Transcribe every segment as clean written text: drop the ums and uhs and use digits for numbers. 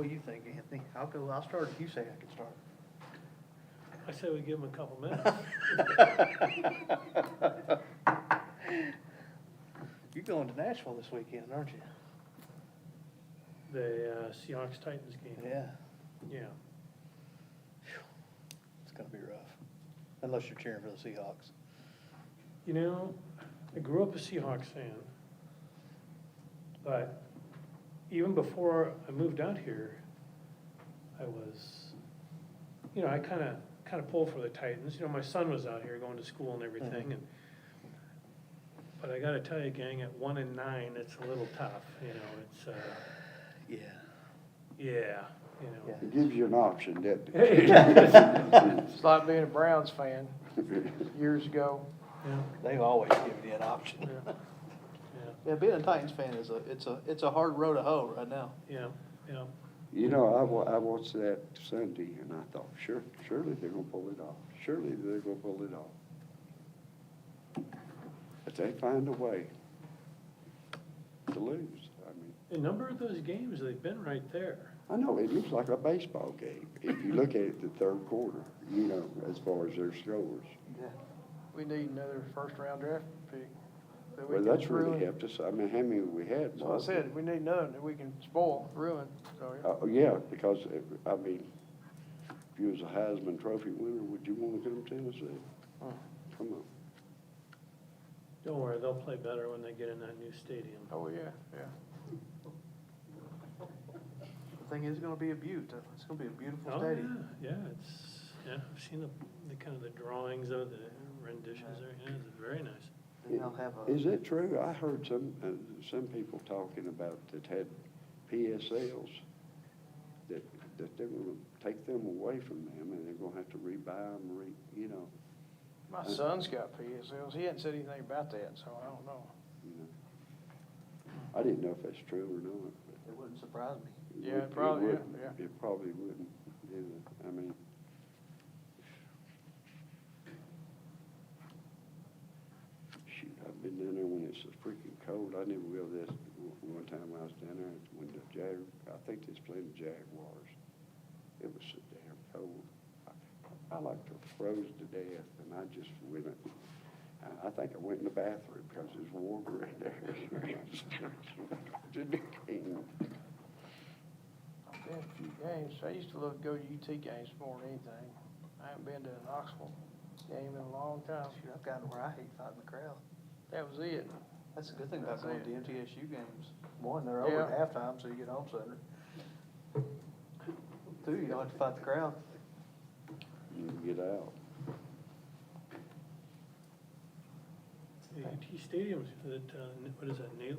What do you think, Anthony? I'll start if you say I can start. I say we give them a couple minutes. You're going to Nashville this weekend, aren't you? The Seahawks Titans game. Yeah. Yeah. It's gonna be rough, unless you're cheering for the Seahawks. You know, I grew up a Seahawks fan, but even before I moved out here, I was, you know, I kind of pulled for the Titans. You know, my son was out here going to school and everything, Mhm. and but I got to tell you, gang, at 1-9, it's a little tough. You know, it's Yeah. yeah, you know. Yeah. It gives you an option, doesn't it? It's like being a Browns fan years ago. Yeah, They've always given you an option. yeah, yeah, Yeah, being a Titans fan it's a hard road to hoe right now. yeah, yeah. You know, I watched that Sunday and I thought, surely they're gonna pull it off. Surely they're gonna pull it off. But they find a way to lose. I mean, A number of those games, they've been right there. I know, it looks like a baseball game. If you look at it the third quarter, you know, as far as their scores. Yeah. We need another first-round draft pick. that we Well, can that's really ruin. helped us. I mean, how many we had? That's what I said, we need another that we can spoil, ruin, so, yeah. Yeah, because, I mean, if you was a Heisman Trophy winner, would you want to come to Tennessee? Hmm. Come on. Don't worry, they'll play better when they get in that new stadium. Oh, yeah, yeah. The thing is, it's gonna be a beaut. It's gonna be a beautiful Oh, stadium. yeah, I've seen the kind of the drawings of the renditions there, yeah, it's very nice. Then they'll have a, Is it true? I heard some people talking about that had PSLs, that they're gonna take them away from them and they're gonna have to rebuy them, you know, My son's got PSLs, he hadn't said anything about that, so I don't know. you know. I didn't know if that's true or not, but. it wouldn't surprise me. Yeah, it probably, wouldn't. yeah. It probably wouldn't either. I mean, shoot, I've been down there when it's so freaking cold. I never will this. One time I was down there when the I think they was playing the Jaguars. It was so damn cold. I like to froze to death, and I just went. I think I went in the bathroom because it was warmer in there. Just became. Been a few games, I used to love to go to UT games more than anything. I haven't been to an Knoxville game in a long time. Shoot, I've gotten where I hate fighting the crowd. That was it. That's the good thing about That's going to it. MTSU games. One, they're over Yeah. at halftime, so you get home sooner. Two, you don't have to fight the crowd. You get out. The AT Stadium's, that, what is that, Neyland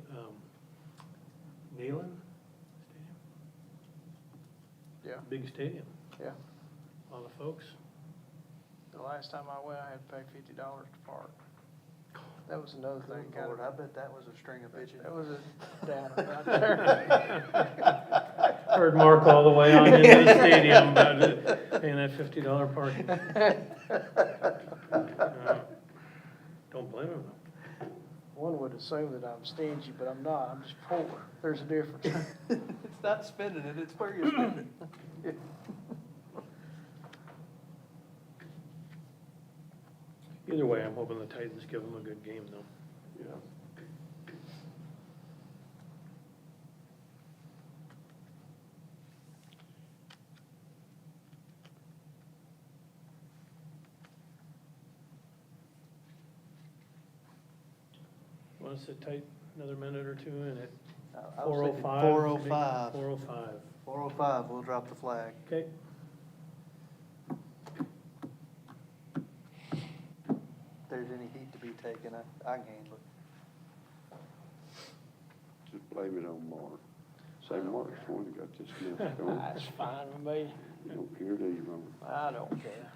Stadium? Yeah, Big stadium, yeah. a lot of folks. The last time I went, I had to pay $50 to park. That was another thing, Good kind Lord, of. I bet that was a string of bitches. That was a downer right there. Heard Mark all the way on into the stadium about paying that $50 parking. Don't blame him though. One would assume that I'm stingy, but I'm not. I'm just poor. There's a difference. It's not spending it, it's where you're spending it. Either way, I'm hoping the Titans give them a good game though. Yeah. Want us to take another minute or two in at I was thinking 4:05? 4:05. 4:05, 4:05, we'll drop the flag. okay. If there's any heat to be taken, I can handle it. Just blame it on Mark. Say Mark's the one that got this mess going. That's fine with me. You don't care, do you, Mark? I don't care.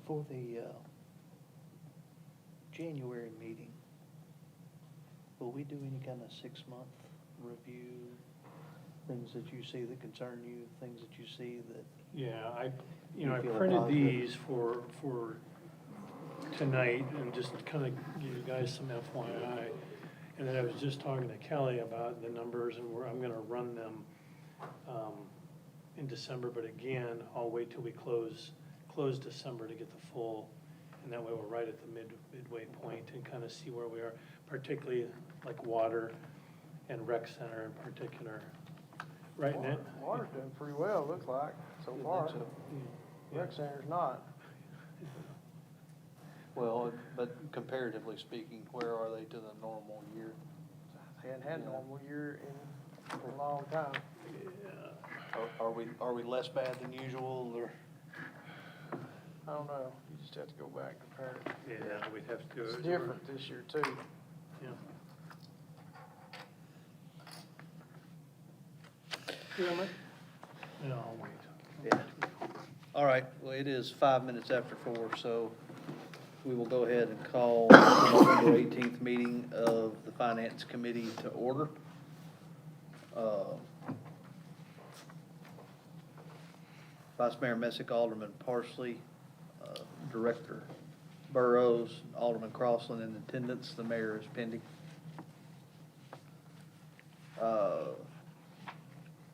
For the January meeting, will we do any kind of 6-month review? Things that you see that concern you, things that you see that, Yeah, I You feel printed positive? these for tonight and just kind of give you guys some FYI. And then I was just talking to Kelly about the numbers and I'm gonna run them, in December, but again, I'll wait till we close December to get the full. And that way we're right at the midway point and kind of see where we are, particularly like water and rec center in particular. Right now. Water's doing pretty well, looks like, so You far. think so? Rec center's not. well, but comparatively speaking, where are they to the normal year? They hadn't had a Yeah. normal year in a long time. Yeah. Are we less bad than usual, or? I don't know, you just have to go back and compare it. Yeah, we'd have to do it. It's different this year too. Yeah. Yeah, Mike? No, I'll wait. Yeah. All right, well, it is 5 minutes after 4, so we will go ahead and call the November 18th meeting of the Finance Committee to order. Vice Mayor Messick, Alderman Parsley, Director Burrows, Alderman Crossland in attendance. The mayor is pending.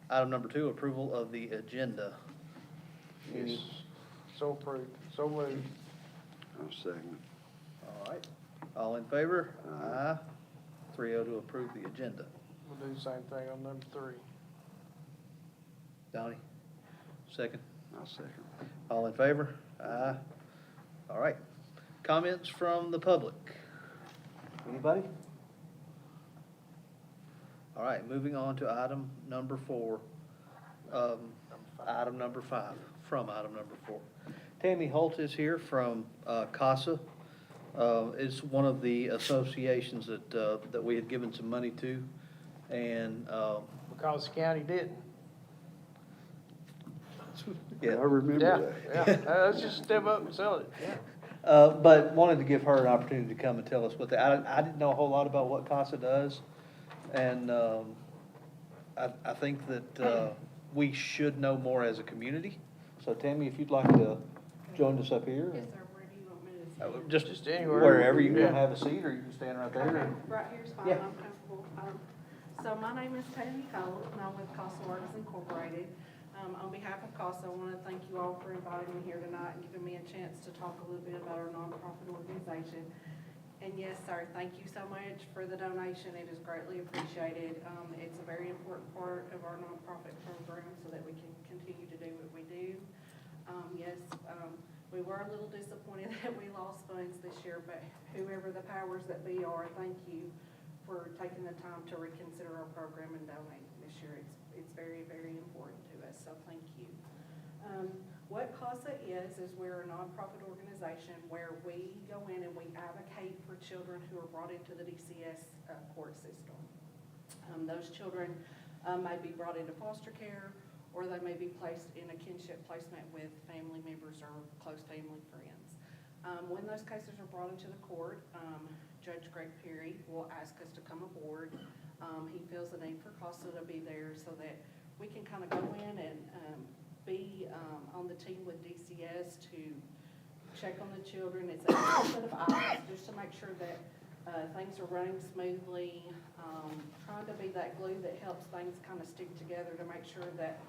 Item number 2, approval of the agenda. Yes. So approved, so moved. I'll second. All right, all in favor? Aye. 3-0 to approve the agenda. We'll do the same thing on number 3. Donnie, second. I'll second. All in favor? Aye. All right. Comments from the public? Anybody? All right, moving on to item number 4. Item number 5, from item number 4. Tammy Holt is here from CASA. It's one of the associations that we had given some money to, and Because the county didn't. I yeah. remember that. Yeah, let's just step up and sell it, yeah. But wanted to give her an opportunity to come and tell us what I didn't know a whole lot about what CASA does. And I think that we should know more as a community. So Tammy, if you'd like to join us up here. Yes, sir, where do you want me to sit? Just anywhere. Wherever, you Yeah. can have a seat or you can stand right there. Okay, right here's fine, Yeah. I'm comfortable. So my name is Tammy Cole, and I'm with CASA Works Incorporated. On behalf of CASA, I want to thank you all for inviting me here tonight and giving me a chance to talk a little bit about our nonprofit organization. And yes, sir, thank you so much for the donation. It is greatly appreciated. It's a very important part of our nonprofit program so that we can continue to do what we do. Yes, we were a little disappointed that we lost funds this year, but whoever the powers that be are, thank you for taking the time to reconsider our program and donate this year. It's very, very important to us, so thank you. What CASA is we're a nonprofit organization where we go in and we advocate for children who are brought into the DCS court system. Those children may be brought into foster care, or they may be placed in a kinship placement with family members or close family friends. When those cases are brought into the court, Judge Greg Perry will ask us to come aboard. He feels the need for CASA to be there so that we can kind of go in and be on the team with DCS to check on the children. It's a set of eyes just to make sure that things are running smoothly, trying to be that glue that helps things kind of stick together to make sure that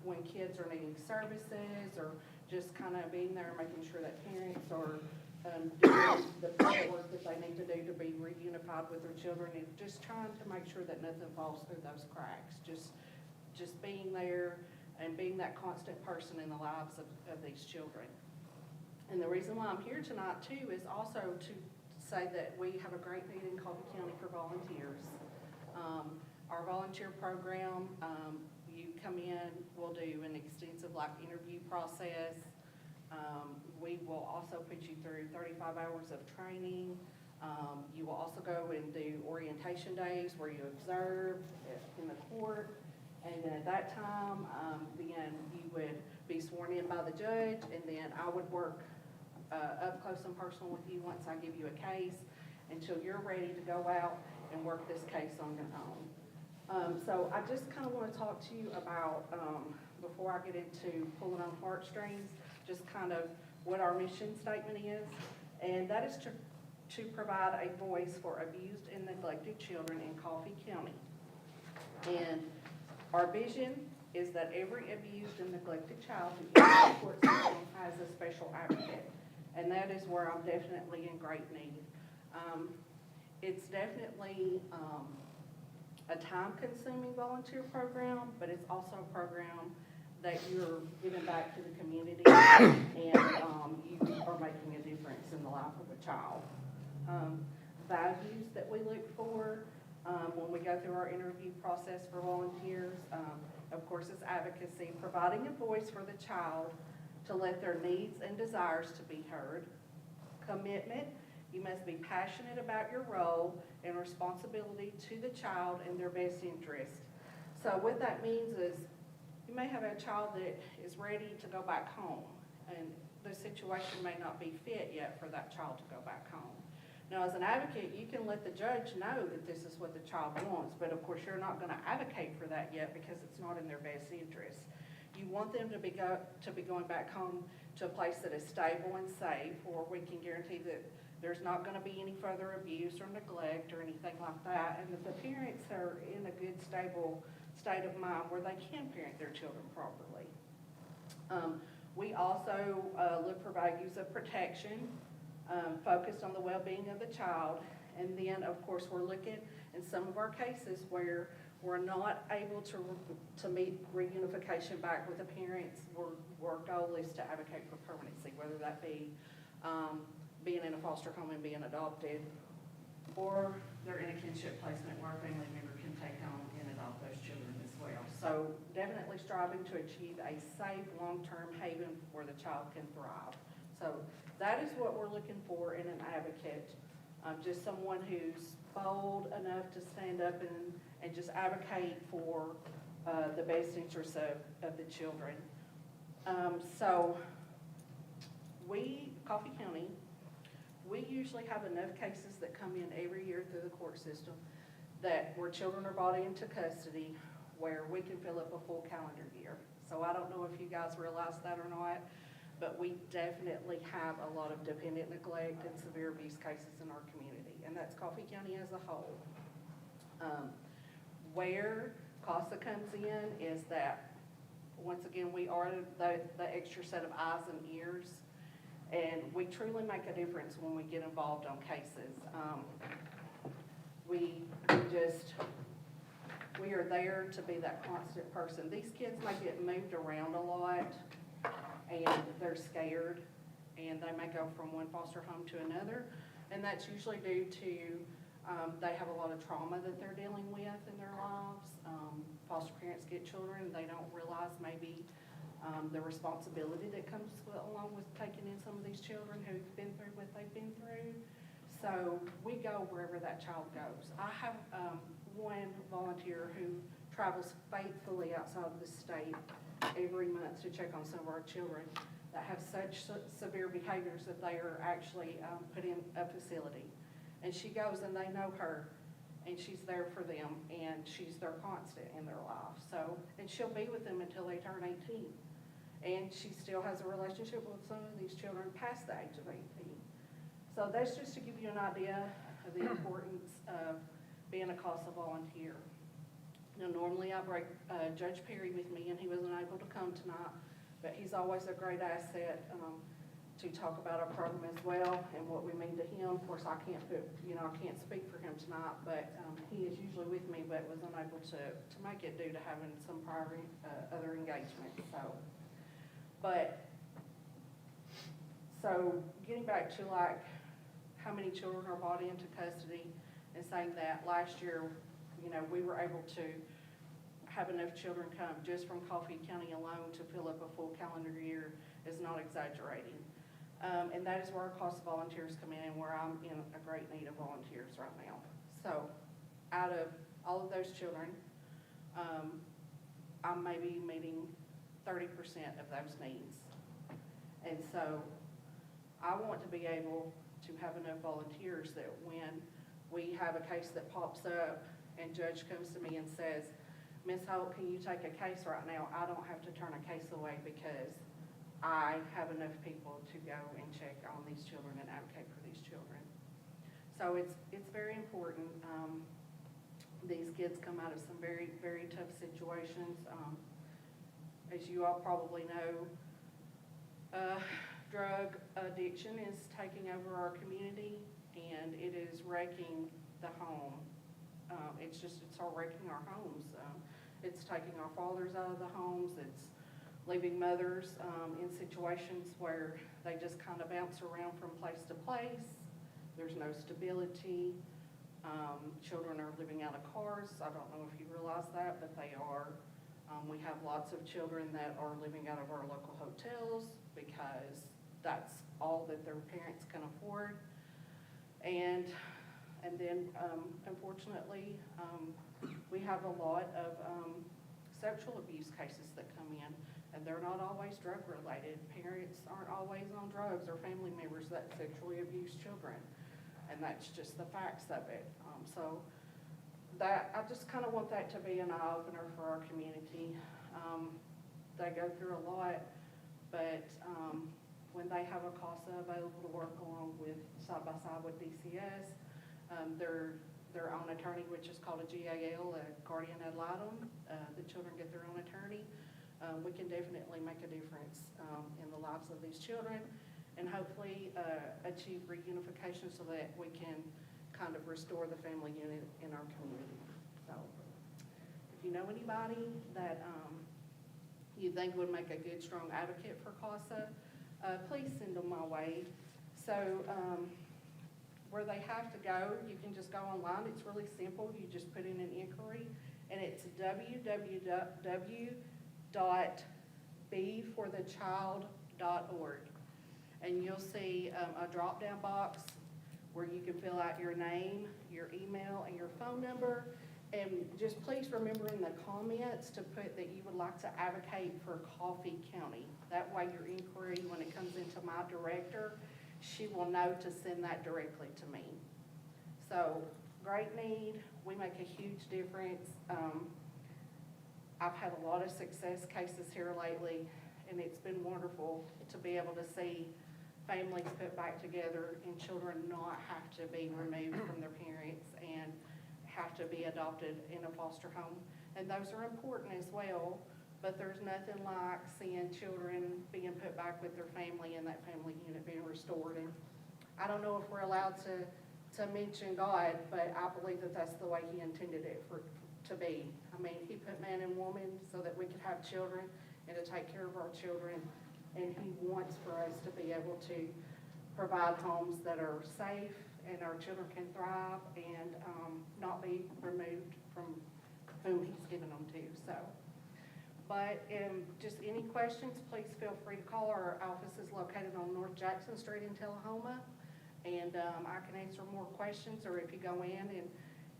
when kids are needing services or just kind of being there, making sure that parents are doing the work that they need to do to be reunified with their children, and just trying to make sure that nothing falls through those cracks. Just being there and being that constant person in the lives of these children. And the reason why I'm here tonight too is also to say that we have a great need in Colby County for volunteers. Our volunteer program, you come in, we'll do an extensive interview process. We will also put you through 35 hours of training. You will also go and do orientation days where you observe in the court. And then at that time, then you would be sworn in by the judge, and then I would work up close and personal with you once I give you a case until you're ready to go out and work this case on your own. So I just kind of want to talk to you about, before I get into pulling on heartstrings, just kind of what our mission statement is. And that is to provide a voice for abused and neglected children in Coffee County. And our vision is that every abused and neglected child who enters the court system has a special advocate. And that is where I'm definitely in great need. It's definitely a time-consuming volunteer program, but it's also a program that you're giving back to the community and you are making a difference in the life of a child. Values that we look for when we go through our interview process for volunteers, of course, is advocacy, providing a voice for the child to let their needs and desires to be heard. Commitment, you must be passionate about your role and responsibility to the child in their best interest. So what that means is you may have a child that is ready to go back home, and the situation may not be fit yet for that child to go back home. Now, as an advocate, you can let the judge know that this is what the child wants, but of course, you're not going to advocate for that yet because it's not in their best interest. You want them to be going back home to a place that is stable and safe, where we can guarantee that there's not going to be any further abuse or neglect or anything like that, and that the parents are in a good, stable state of mind where they can parent their children properly. We also look for values of protection, focused on the well-being of the child, and then, of course, we're looking in some of our cases where we're not able to meet reunification back with the parents. Our goal is to advocate for permanency, whether that be being in a foster home and being adopted, or they're in a kinship placement where a family member can take on and adopt those children as well. So definitely striving to achieve a safe, long-term haven where the child can thrive. So that is what we're looking for in an advocate, just someone who's bold enough to stand up and just advocate for the best interests of the children. So we, Coffee County, we usually have enough cases that come in every year through the court system where children are brought into custody where we can fill up a full calendar year. So I don't know if you guys realize that or not, but we definitely have a lot of dependent neglect and severe abuse cases in our community, and that's Coffee County as a whole. Where CASA comes in is that, once again, we are the extra set of eyes and ears, and we truly make a difference when we get involved on cases. We are there to be that constant person. These kids may get moved around a lot, and they're scared, and they may go from one foster home to another, and that's usually due to they have a lot of trauma that they're dealing with in their lives. Foster parents get children, they don't realize maybe the responsibility that comes along with taking in some of these children who've been through what they've been through. So we go wherever that child goes. I have one volunteer who travels faithfully outside of the state every month to check on some of our children that have such severe behaviors that they are actually put in a facility. And she goes and they know her, and she's there for them, and she's their constant in their life. So, and she'll be with them until they turn 18. And she still has a relationship with some of these children past the age of 18. So that's just to give you an idea of the importance of being a CASA volunteer. Now, normally I bring Judge Perry with me, and he wasn't able to come tonight, but he's always a great asset to talk about our program as well and what we mean to him. Of course, I can't speak for him tonight, but he is usually with me, but was unable to make it due to having some prior other engagements. So getting back to like how many children are brought into custody, and saying that last year, we were able to have enough children come just from Coffee County alone to fill up a full calendar year is not exaggerating. And that is where our CASA volunteers come in, and where I'm in a great need of volunteers right now. So out of all of those children, I'm maybe meeting 30% of those needs. And so I want to be able to have enough volunteers that when we have a case that pops up and judge comes to me and says, Ms. Holt, can you take a case right now? I don't have to turn a case away because I have enough people to go and check on these children and advocate for these children. So it's very important. These kids come out of some very, very tough situations. As you all probably know, drug addiction is taking over our community, and it is wrecking the home. It's all wrecking our homes. It's taking our fathers out of the homes. It's leaving mothers in situations where they just kind of bounce around from place to place. There's no stability. Children are living out of cars. I don't know if you realize that, but they are. We have lots of children that are living out of our local hotels because that's all that their parents can afford. And then, unfortunately, we have a lot of sexual abuse cases that come in, and they're not always drug-related. Parents aren't always on drugs, or family members that sexually abuse children, and that's just the facts of it. So that, I just kind of want that to be an eye-opener for our community. They go through a lot, but when they have a CASA available to work along with, side by side with DCS, their own attorney, which is called a GAL, a guardian ad litem. The children get their own attorney. We can definitely make a difference in the lives of these children, and hopefully achieve reunification so that we can kind of restore the family unit in our community. So if you know anybody that you think would make a good, strong advocate for CASA, please send them my way. So where they have to go, you can just go online. It's really simple. You just put in an inquiry, and it's www.beforthechild.org. And you'll see a drop-down box where you can fill out your name, your email, and your phone number. And just please remember in the comments to put that you would like to advocate for Coffee County. That way your inquiry, when it comes into my director, she will know to send that directly to me. So, great need. We make a huge difference. I've had a lot of success cases here lately, and it's been wonderful to be able to see families put back together and children not have to be removed from their parents and have to be adopted in a foster home. And those are important as well, but there's nothing like seeing children being put back with their family and that family unit being restored. And I don't know if we're allowed to mention God, but I believe that that's the way He intended it to be. I mean, He put man and woman so that we could have children and to take care of our children. And He wants for us to be able to provide homes that are safe and our children can thrive and not be removed from whom He's given them to. So, but just any questions, please feel free to call. Our office is located on North Jackson Street in Tullahoma, and I can answer more questions, or if you go in and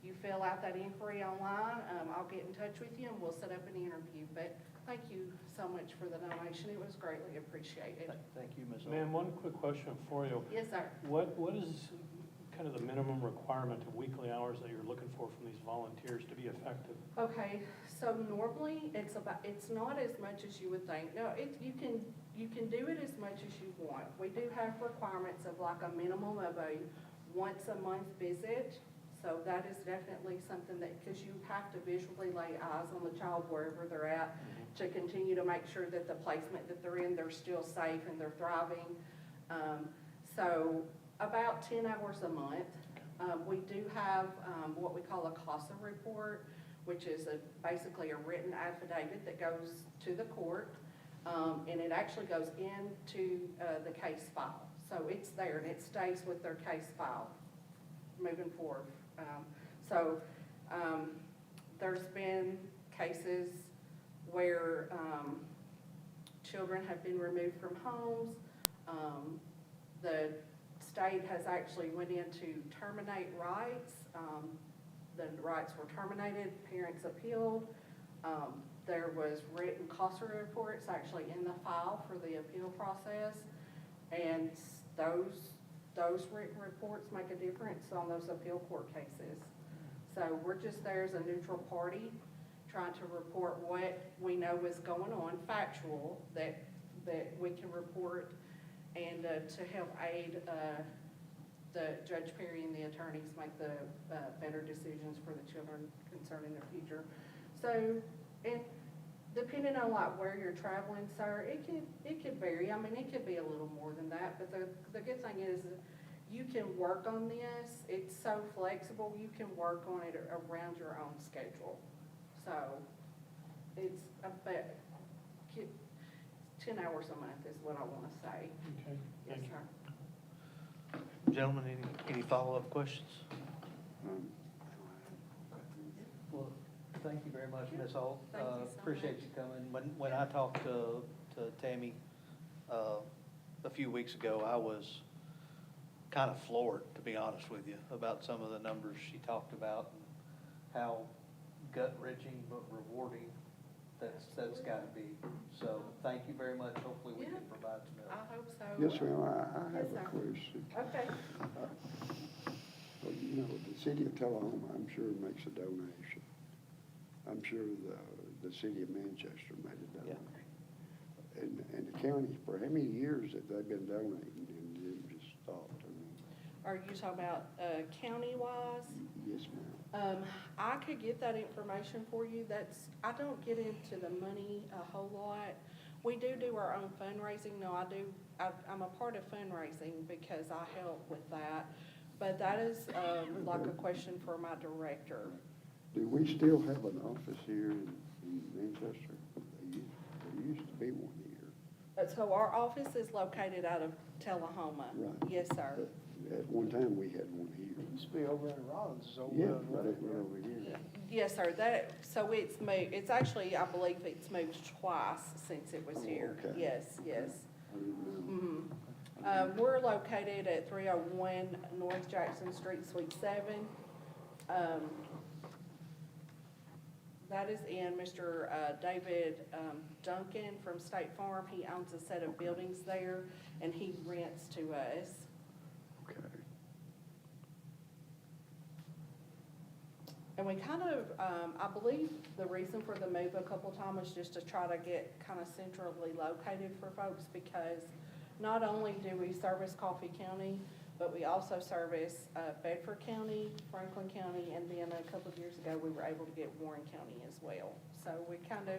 you fill out that inquiry online, I'll get in touch with you and we'll set up an interview. But thank you so much for the donation. It was greatly appreciated. Thank you, Ms. Ma'am, one quick question for you. Yes, sir. What is kind of the minimum requirement of weekly hours that you're looking for from these volunteers to be effective? Okay, so normally it's not as much as you would think. No, you can do it as much as you want. We do have requirements of like a minimum of a once a month visit. So that is definitely something that, because you have to visually lay eyes on the child wherever they're at to continue to make sure that the placement that they're in, they're still safe and they're thriving. So about 10 hours a month. We do have what we call a CASA report, which is basically a written affidavit that goes to the court, and it actually goes into the case file. So it's there and it stays with their case file moving forward. There's been cases where children have been removed from homes. The state has actually went in to terminate rights. The rights were terminated, parents appealed. There was written CASA reports actually in the file for the appeal process. And those written reports make a difference on those appeal court cases. So we're just there as a neutral party, trying to report what we know is going on, factual, that we can report, and to help aid the Judge Perry and the attorneys make the better decisions for the children concerning their future. So, and depending on like where you're traveling, sir, it could vary. I mean, it could be a little more than that, but the good thing is you can work on this. It's so flexible. You can work on it around your own schedule. So it's about 10 hours a month is what I want to say. Okay, Yes, thank you. sir. Gentlemen, any follow-up questions? Um, Well, thank you very much, Ms. Holt. Thank you so Appreciate much. you coming. When I talked to Tammy a few weeks ago, I was kind of floored, to be honest with you, about some of the numbers she talked about and how gut-wrenching but rewarding that's got to be. So thank you very much. Hopefully we can provide some I help. hope so. Yes, ma'am, I have Yes, a sir. question. Okay. Well, you know, the city of Tullahoma, I'm sure makes a donation. I'm sure the city of Manchester made a donation. And the county, for how many years have they been donating and then just stopped? I mean, Are you talking about county-wise? yes, ma'am. I could get that information for you. I don't get into the money a whole lot. We do our own fundraising. No, I'm a part of fundraising because I help with that. But that is like a question for my director. Do we still have an office here in Manchester? There used to be one here. So our office is located out of Tullahoma. Right. Yes, sir. But at one time, we had one here. Used to be over in Rollins, so. Yeah, right over here. Yes, sir. So it's moved, it's actually, I believe it's moved twice since it was Oh, here. okay. Yes, yes. I didn't know. Mhm. We're located at 301 North Jackson Street, Suite 7. That is in Mr. David Duncan from State Farm. He owns a set of buildings there, and he rents to us. Okay. And we kind of, I believe the reason for the move a couple times was just to try to get kind of centrally located for folks, because not only do we service Coffee County, but we also service Bedford County, Franklin County, and then a couple of years ago, we were able to get Warren County as well. So we kind of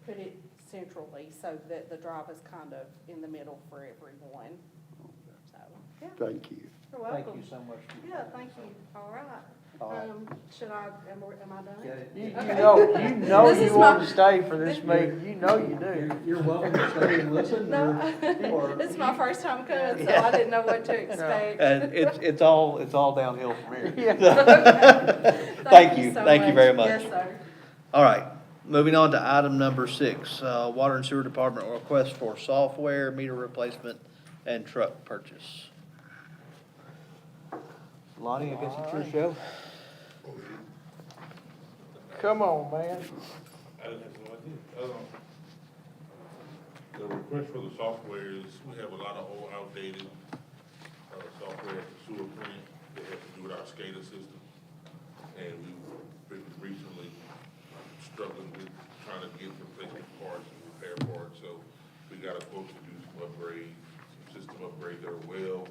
put it centrally so that the drive is kind of in the middle for everyone. So, yeah, Thank you. you're welcome. Thank you so much. for your Yeah, time. thank you. All right. All right. Should I, am I done? Get it? You Okay. know This is you want my- to stay for this meeting, you know you do. You're welcome to stay and listen. No, or- it's my first time coming, so I didn't know what to expect. And it's all downhill from here. Yeah. Thank you. so Thank you very much. Yes, sir. All right, moving on to item number 6, Water and Sewer Department request for software, meter replacement, and truck purchase. Lonnie, I guess it's your show. Come on, man. I didn't have no idea. The request for the software is, we have a lot of old outdated, software at the sewer plant that has to do with our SCADA system. And we've been recently struggling with trying to get replacement parts and repair parts, so we got a quote to do some upgrades, some system upgrades that are well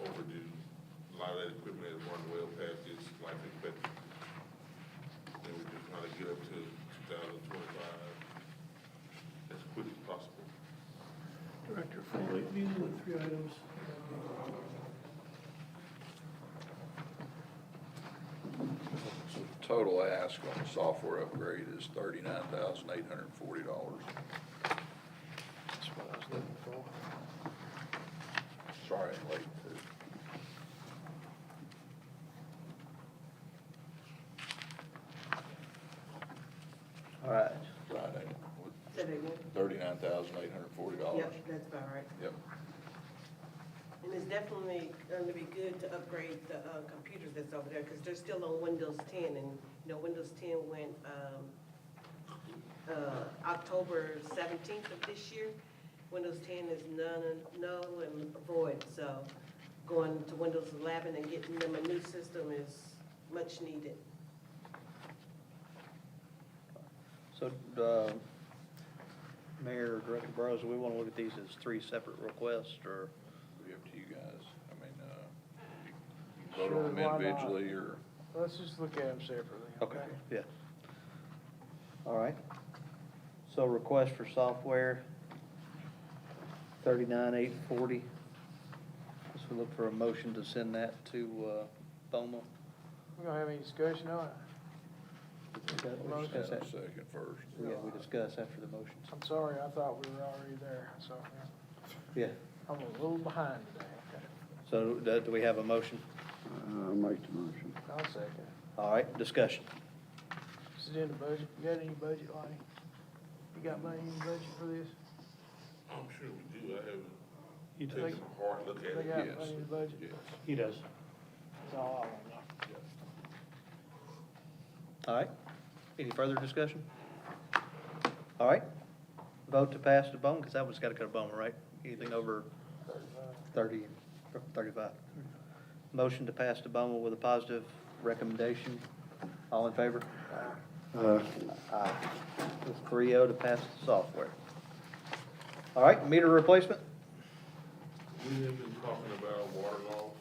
overdue. A lot of that equipment has run well past its life expectancy. And we're just trying to get up to 2025 as quick as possible. Director Foley, these are the 3 items. So total ask on the software upgrade is $39,840. That's what I was looking for. Sorry, I'm late too. All right. Friday, Say that again? $39,840. Yep, that's about right. Yep. And it's definitely going to be good to upgrade the computers that's over there, because they're still on Windows 10, and, you know, Windows 10 went October 17th of this year, Windows 10 is null and void, so going to Windows 11 and getting them a new system is much needed. So, Mayor, Director Burrows, do we want to look at these as three separate requests, or? It'll be up to you guys. I mean, you can vote on them Sure, why not? individually or. Let's just look at them separately, Okay, okay? yeah. All right. So request for software, 39,840. Guess we look for a motion to send that to BOMA. We gonna have any discussion on it? We'll discuss Have that. a second first. Yeah, we discuss after the motions. I'm sorry, I thought we were already there, so Yeah. I'm a little behind today, okay? So do we have a motion? I'll make the motion. I'll second. All right, discussion. This is in the budget. You got any budget, Lonnie? You got money in the budget for this? I'm sure we do, I haven't He does. taken a hard look at They it. got Yes. money in the budget? Yes. He does. That's all I want to know. All right. Any further discussion? All right. Vote to pass to BOMA, because that one's got to go to BOMA, right? Anything over 30, 35. Motion to pass to BOMA with a positive recommendation. All in favor? Aye. With 3-0 to pass the software. All right, meter replacement? We have been talking about water loss,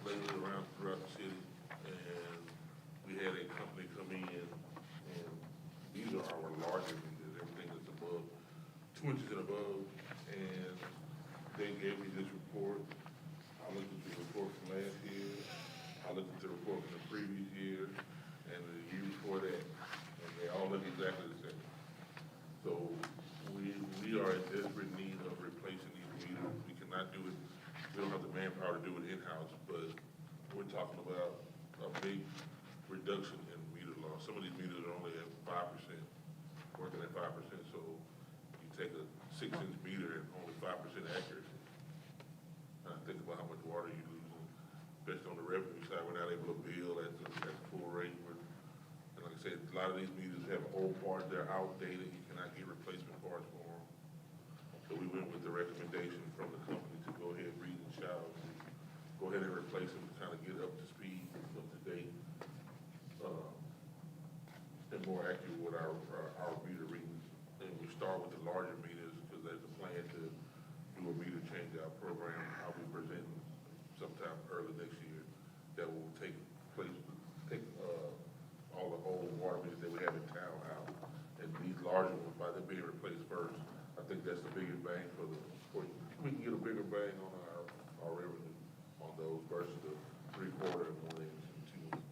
lately around throughout the city, and we had a company come in, and these are our larger meters, everything that's above, 2 inches and above, and they gave me this report. I looked at the report from last year, I looked at the report from the previous year, and the year before that, and they all look exactly the same. So we are in desperate need of replacing these meters. We cannot do it, we don't have the manpower to do it in-house, but we're talking about a big reduction in meter loss. Some of these meters are only at 5%, working at 5%, so you take a 6-inch meter and only 5% accuracy. Think about how much water you lose, especially on the revenue side, we're not able to bill at the full rate. And like I said, a lot of these meters have old parts, they're outdated, you cannot get replacement parts for them. So we went with the recommendation from the company to go ahead, Reed and Shaw, go ahead and replace them, to kind of get up to speed, up to date, and more accurate with our meter readings. And we start with the larger meters, because there's a plan to do a meter change-out program. I'll be presenting sometime early next year that will take all the old water meters that we have in town out. And these larger ones, by them being replaced first, I think that's the biggest bang we can get a bigger bang on our revenue on those versus the 3/4 and 1 inch and 2 inch.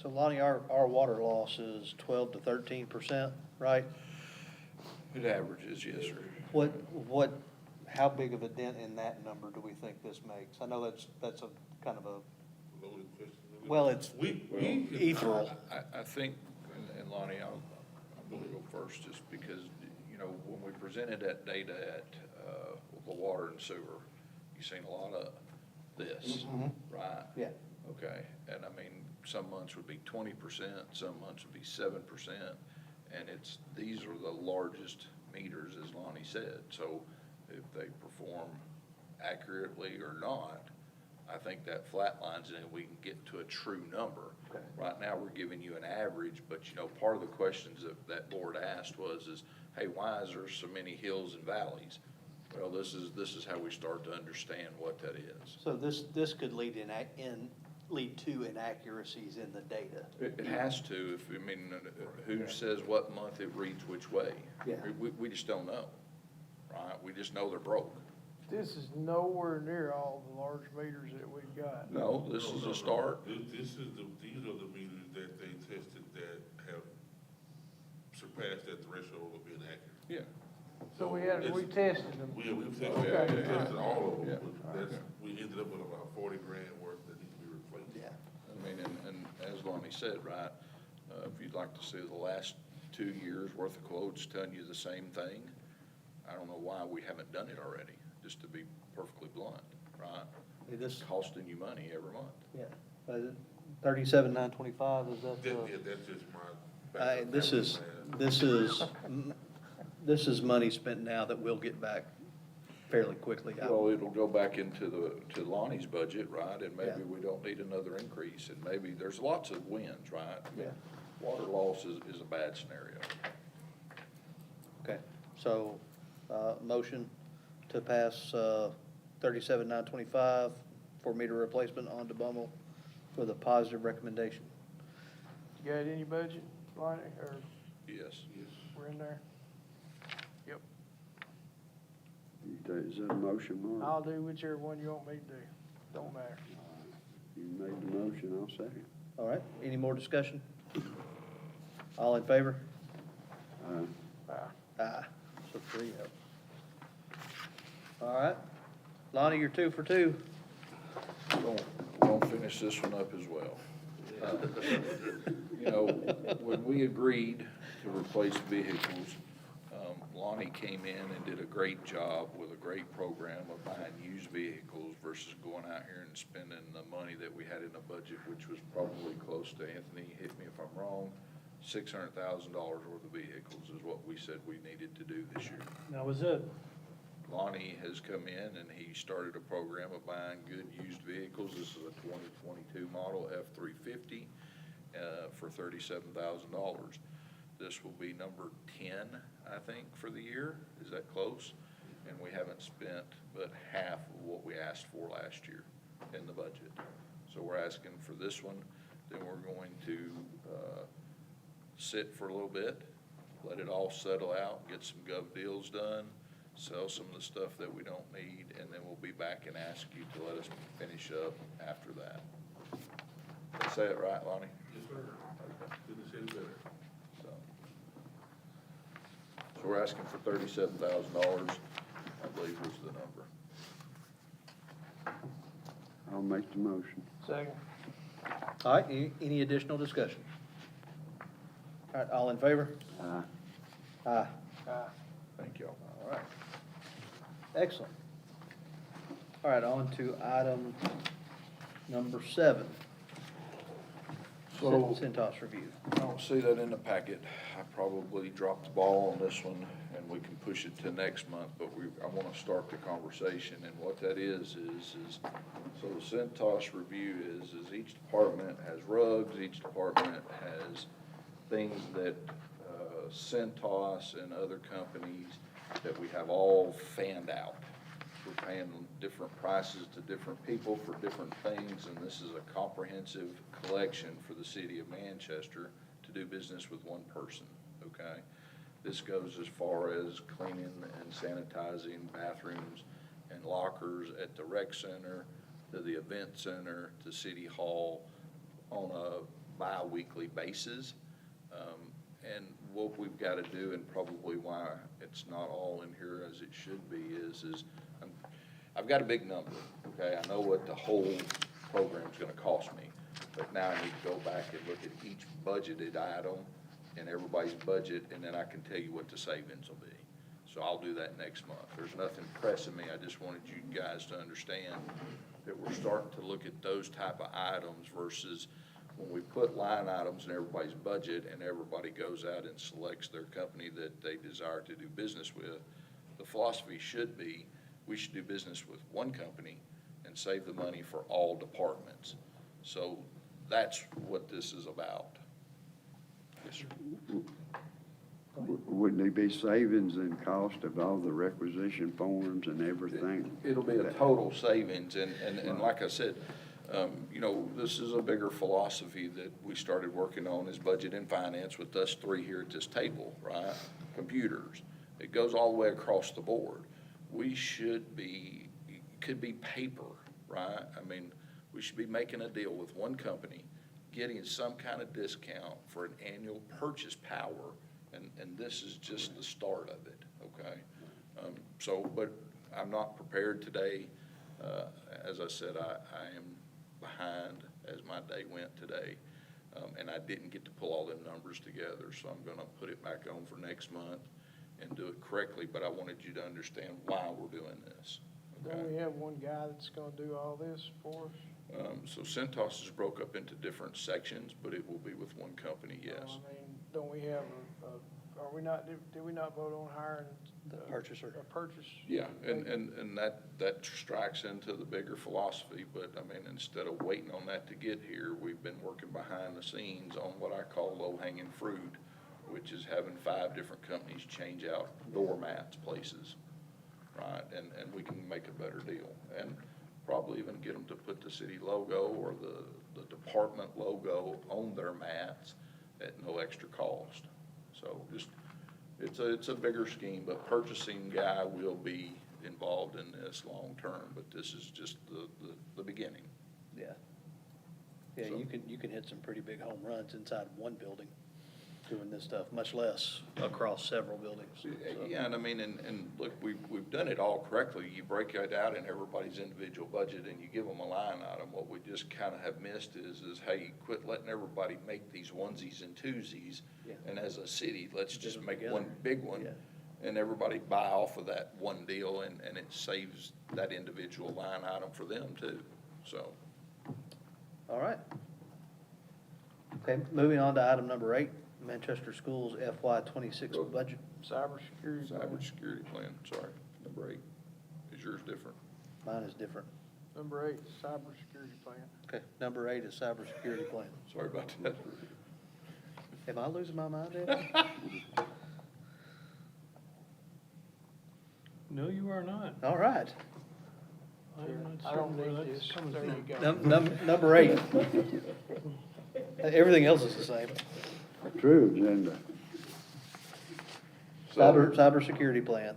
So Lonnie, our water loss is 12 to 13%, right? It averages, yes, sir. How big of a dent in that number do we think this makes? I know that's a kind of a, Loaded question. well, it's We ethereal. I think, and Lonnie, I'm going to go first, just because, you know, when we presented that data at the water and sewer, you seen a lot of this, right? Yeah. Okay, and I mean, some months would be 20%, some months would be 7%, and these are the largest meters, as Lonnie said. So if they perform accurately or not, I think that flatlines and we can get to a true number. Okay. Right now, we're giving you an average, but you know, part of the questions that board asked is, hey, why is there so many hills and valleys? Well, this is how we start to understand what that is. So this could lead to inaccuracies in the data. It has to, who says what month it reads which way? Yeah. We just don't know, right? We just know they're broke. This is nowhere near all the large meters that we've got. No, this is a start. These are the meters that they tested that have surpassed that threshold of being accurate. Yeah. So we tested them. We've tested, Okay. we've tested all of them, Yeah. but we ended up with about 40 grand worth that need to be replaced. Yeah. I mean, and as Lonnie said, right, if you'd like to see the last 2 years' worth of quotes telling you the same thing, I don't know why we haven't done it already, just to be perfectly blunt, right? This, Costing you money every month. yeah, 37,925, is that? Yeah, that's just my. This is this is money spent now that we'll get back fairly quickly. Well, it'll go back into to Lonnie's budget, right? And maybe Yeah. we don't need another increase, and maybe, there's lots of wins, right? I mean, Yeah. Water loss is a bad scenario. Okay, so, motion to pass, 37,925 for meter replacement on to Bummel with a positive recommendation. You got any budget, Lonnie, or Yes. we're in there? Yep. Is that a motion, Mark? I'll do whichever one you want me to do. Don't matter. You made the motion, I'll second. All right, any more discussion? All in favor? Aye, so 3 of. All right, Lonnie, you're 2 for 2. We're gonna finish this one up as well. You know, when we agreed to replace vehicles, Lonnie came in and did a great job with a great program of buying used vehicles versus going out here and spending the money that we had in the budget, which was probably close to, Anthony, hit me if I'm wrong, $600,000 worth of vehicles is what we said we needed to do this year. That was it. Lonnie has come in and he started a program of buying good used vehicles. This is a 2022 model F-350 for $37,000. This will be number 10, I think, for the year. Is that close? And we haven't spent but half of what we asked for last year in the budget. So we're asking for this one, then we're going to sit for a little bit, let it all settle out, get some gov deals done, sell some of the stuff that we don't need, and then we'll be back and ask you to let us finish up after that. Did I say it right, Lonnie? Yes, sir. Couldn't have said it better. So we're asking for $37,000, I believe was the number. I'll make the motion. Second. All right, any additional discussion? All right, all in favor? Aye. Aye. Thank y'all. All right. Excellent. All right, on to item number 7. So- Centos review. I don't see that in the packet. I probably dropped the ball on this one, and we can push it to next month, but I want to start the conversation, and what that is, so the Centos review is each department has rugs, each department has things that Centos and other companies that we have all fanned out. We're paying different prices to different people for different things, and this is a comprehensive collection for the city of Manchester to do business with one person, okay? This goes as far as cleaning and sanitizing bathrooms and lockers at the rec center, to the event center, to City Hall on a bi-weekly basis. And what we've got to do, and probably why it's not all in here as it should be, is I've got a big number, okay? I know what the whole program's gonna cost me, but now I need to go back and look at each budgeted item and everybody's budget, and then I can tell you what the savings will be. So I'll do that next month. There's nothing pressing me. I just wanted you guys to understand that we're starting to look at those type of items versus when we put line items in everybody's budget and everybody goes out and selects their company that they desire to do business with. The philosophy should be, we should do business with one company and save the money for all departments. So that's what this is about. Yes, sir. Wouldn't there be savings in cost of all the requisition forms and everything? It'll be a total savings, and like I said, you know, this is a bigger philosophy that we started working on is budget and finance with us three here at this table, right? Computers. It goes all the way across the board. We should be, could be paper, right? I mean, we should be making a deal with one company, getting some kind of discount for an annual purchase power, and this is just the start of it, okay? But I'm not prepared today. As I said, I am behind as my day went today, and I didn't get to pull all them numbers together, so I'm gonna put it back on for next month and do it correctly, but I wanted you to understand why we're doing this, okay? Don't we have one guy that's gonna do all this for us? So Centos is broke up into different sections, but it will be with one company, yes. I mean, don't we have are we not, did we not vote on hiring? The purchaser. A purchase? Yeah, and that strikes into the bigger philosophy, but I mean, instead of waiting on that to get here, we've been working behind the scenes on what I call low-hanging fruit, which is having 5 different companies change out doormats places, right? And we can make a better deal, and probably even get them to put the city logo or the department logo on their mats at no extra cost. So just, it's a bigger scheme, but purchasing guy will be involved in this long-term, but this is just the beginning. Yeah. Yeah, So- you can hit some pretty big home runs inside one building doing this stuff, much less across several buildings. So- Yeah, and I mean, and look, we've done it all correctly. You break it out in everybody's individual budget and you give them a line item. What we just kind of have missed is, hey, quit letting everybody make these onesies and twosies. Yeah. And as a city, let's just them make together. one big one. Yeah. And everybody buy off of that one deal, and it saves that individual line item for them too, so. All right. Okay, moving on to item number 8, Manchester Schools FY '26 budget. Cybersecurity. Cybersecurity plan, sorry, number 8. Is yours different? Mine is different. Number 8, cybersecurity plan. Okay, number 8 is cybersecurity plan. Sorry about that. Am I losing my mind, Ed? No, you are not. All right. I'm not I don't certain where need that's this. coming There from. you go. Number 8. Everything else is the same. True agenda. Cybersecurity plan.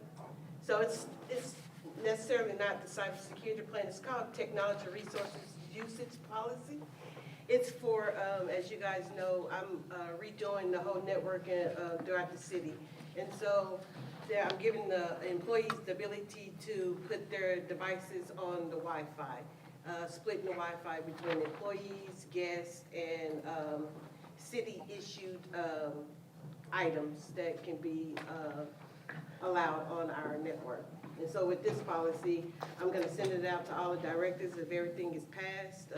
So it's necessarily not the cybersecurity plan, it's called Technology Resources Usage Policy. It's for, as you guys know, I'm redoing the whole network throughout the city. And so there, I'm giving the employees the ability to put their devices on the Wi-Fi, splitting the Wi-Fi between employees, guests, and city-issued items that can be allowed on our network. And so with this policy, I'm gonna send it out to all the directors. If everything is passed,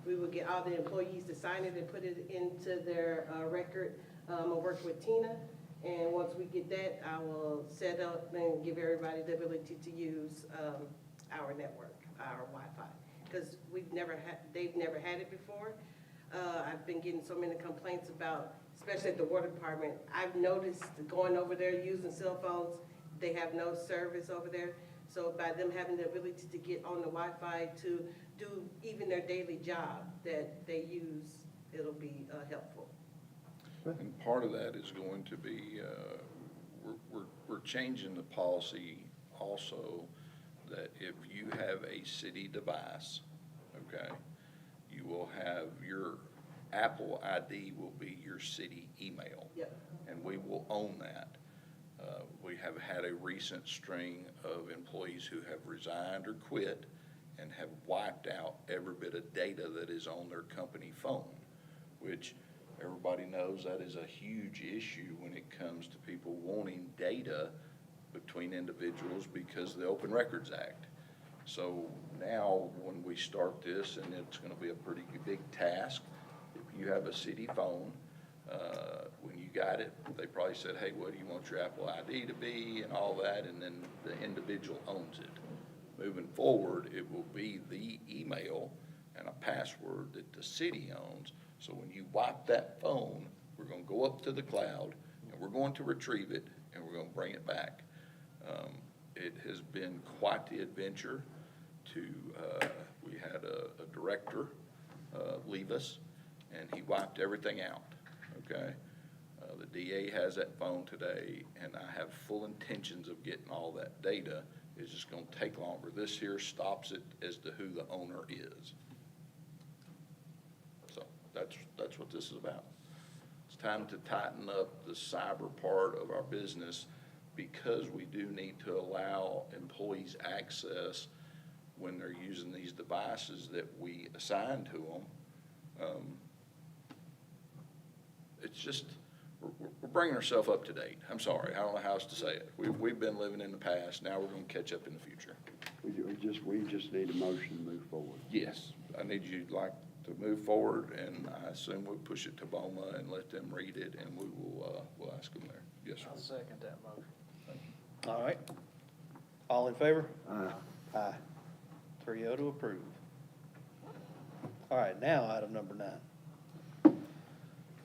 we will get all the employees to sign it and put it into their record. I'll work with Tina, and once we get that, I will set up and give everybody the ability to use our network, our Wi-Fi. Because they've never had it before. I've been getting so many complaints about, especially at the water department. I've noticed going over there using cell phones, they have no service over there. So by them having the ability to get on the Wi-Fi to do even their daily job that they use, it'll be helpful. And part of that is going to be, we're changing the policy also, that if you have a city device, okay, you will have your Apple ID will be your city email. Yep. And we will own that. We have had a recent string of employees who have resigned or quit and have wiped out every bit of data that is on their company phone, which everybody knows that is a huge issue when it comes to people wanting data between individuals because of the Open Records Act. So now, when we start this, and it's gonna be a pretty big task, if you have a city phone, when you got it, they probably said, hey, what do you want your Apple ID to be and all that, and then the individual owns it. Moving forward, it will be the email and a password that the city owns. So when you wipe that phone, we're gonna go up to the cloud, and we're going to retrieve it, and we're gonna bring it back. It has been quite the adventure to, we had a director leave us, and he wiped everything out, okay? The DA has that phone today, and I have full intentions of getting all that data. It's just gonna take longer. This here stops it as to who the owner is. So that's what this is about. It's time to tighten up the cyber part of our business, because we do need to allow employees access when they're using these devices that we assign to them. It's just, we're bringing ourselves up to date. I'm sorry, I don't know how else to say it. We've been living in the past, now we're gonna catch up in the future. We just need a motion to move forward. Yes, I need you, like to move forward, and I assume we'll push it to BOMA and let them read it, and we will, we'll ask them there. Yes, I'll sir. second that motion. All right. All in favor? Aye. Aye. 3-0 to approve. All right, now item number 9.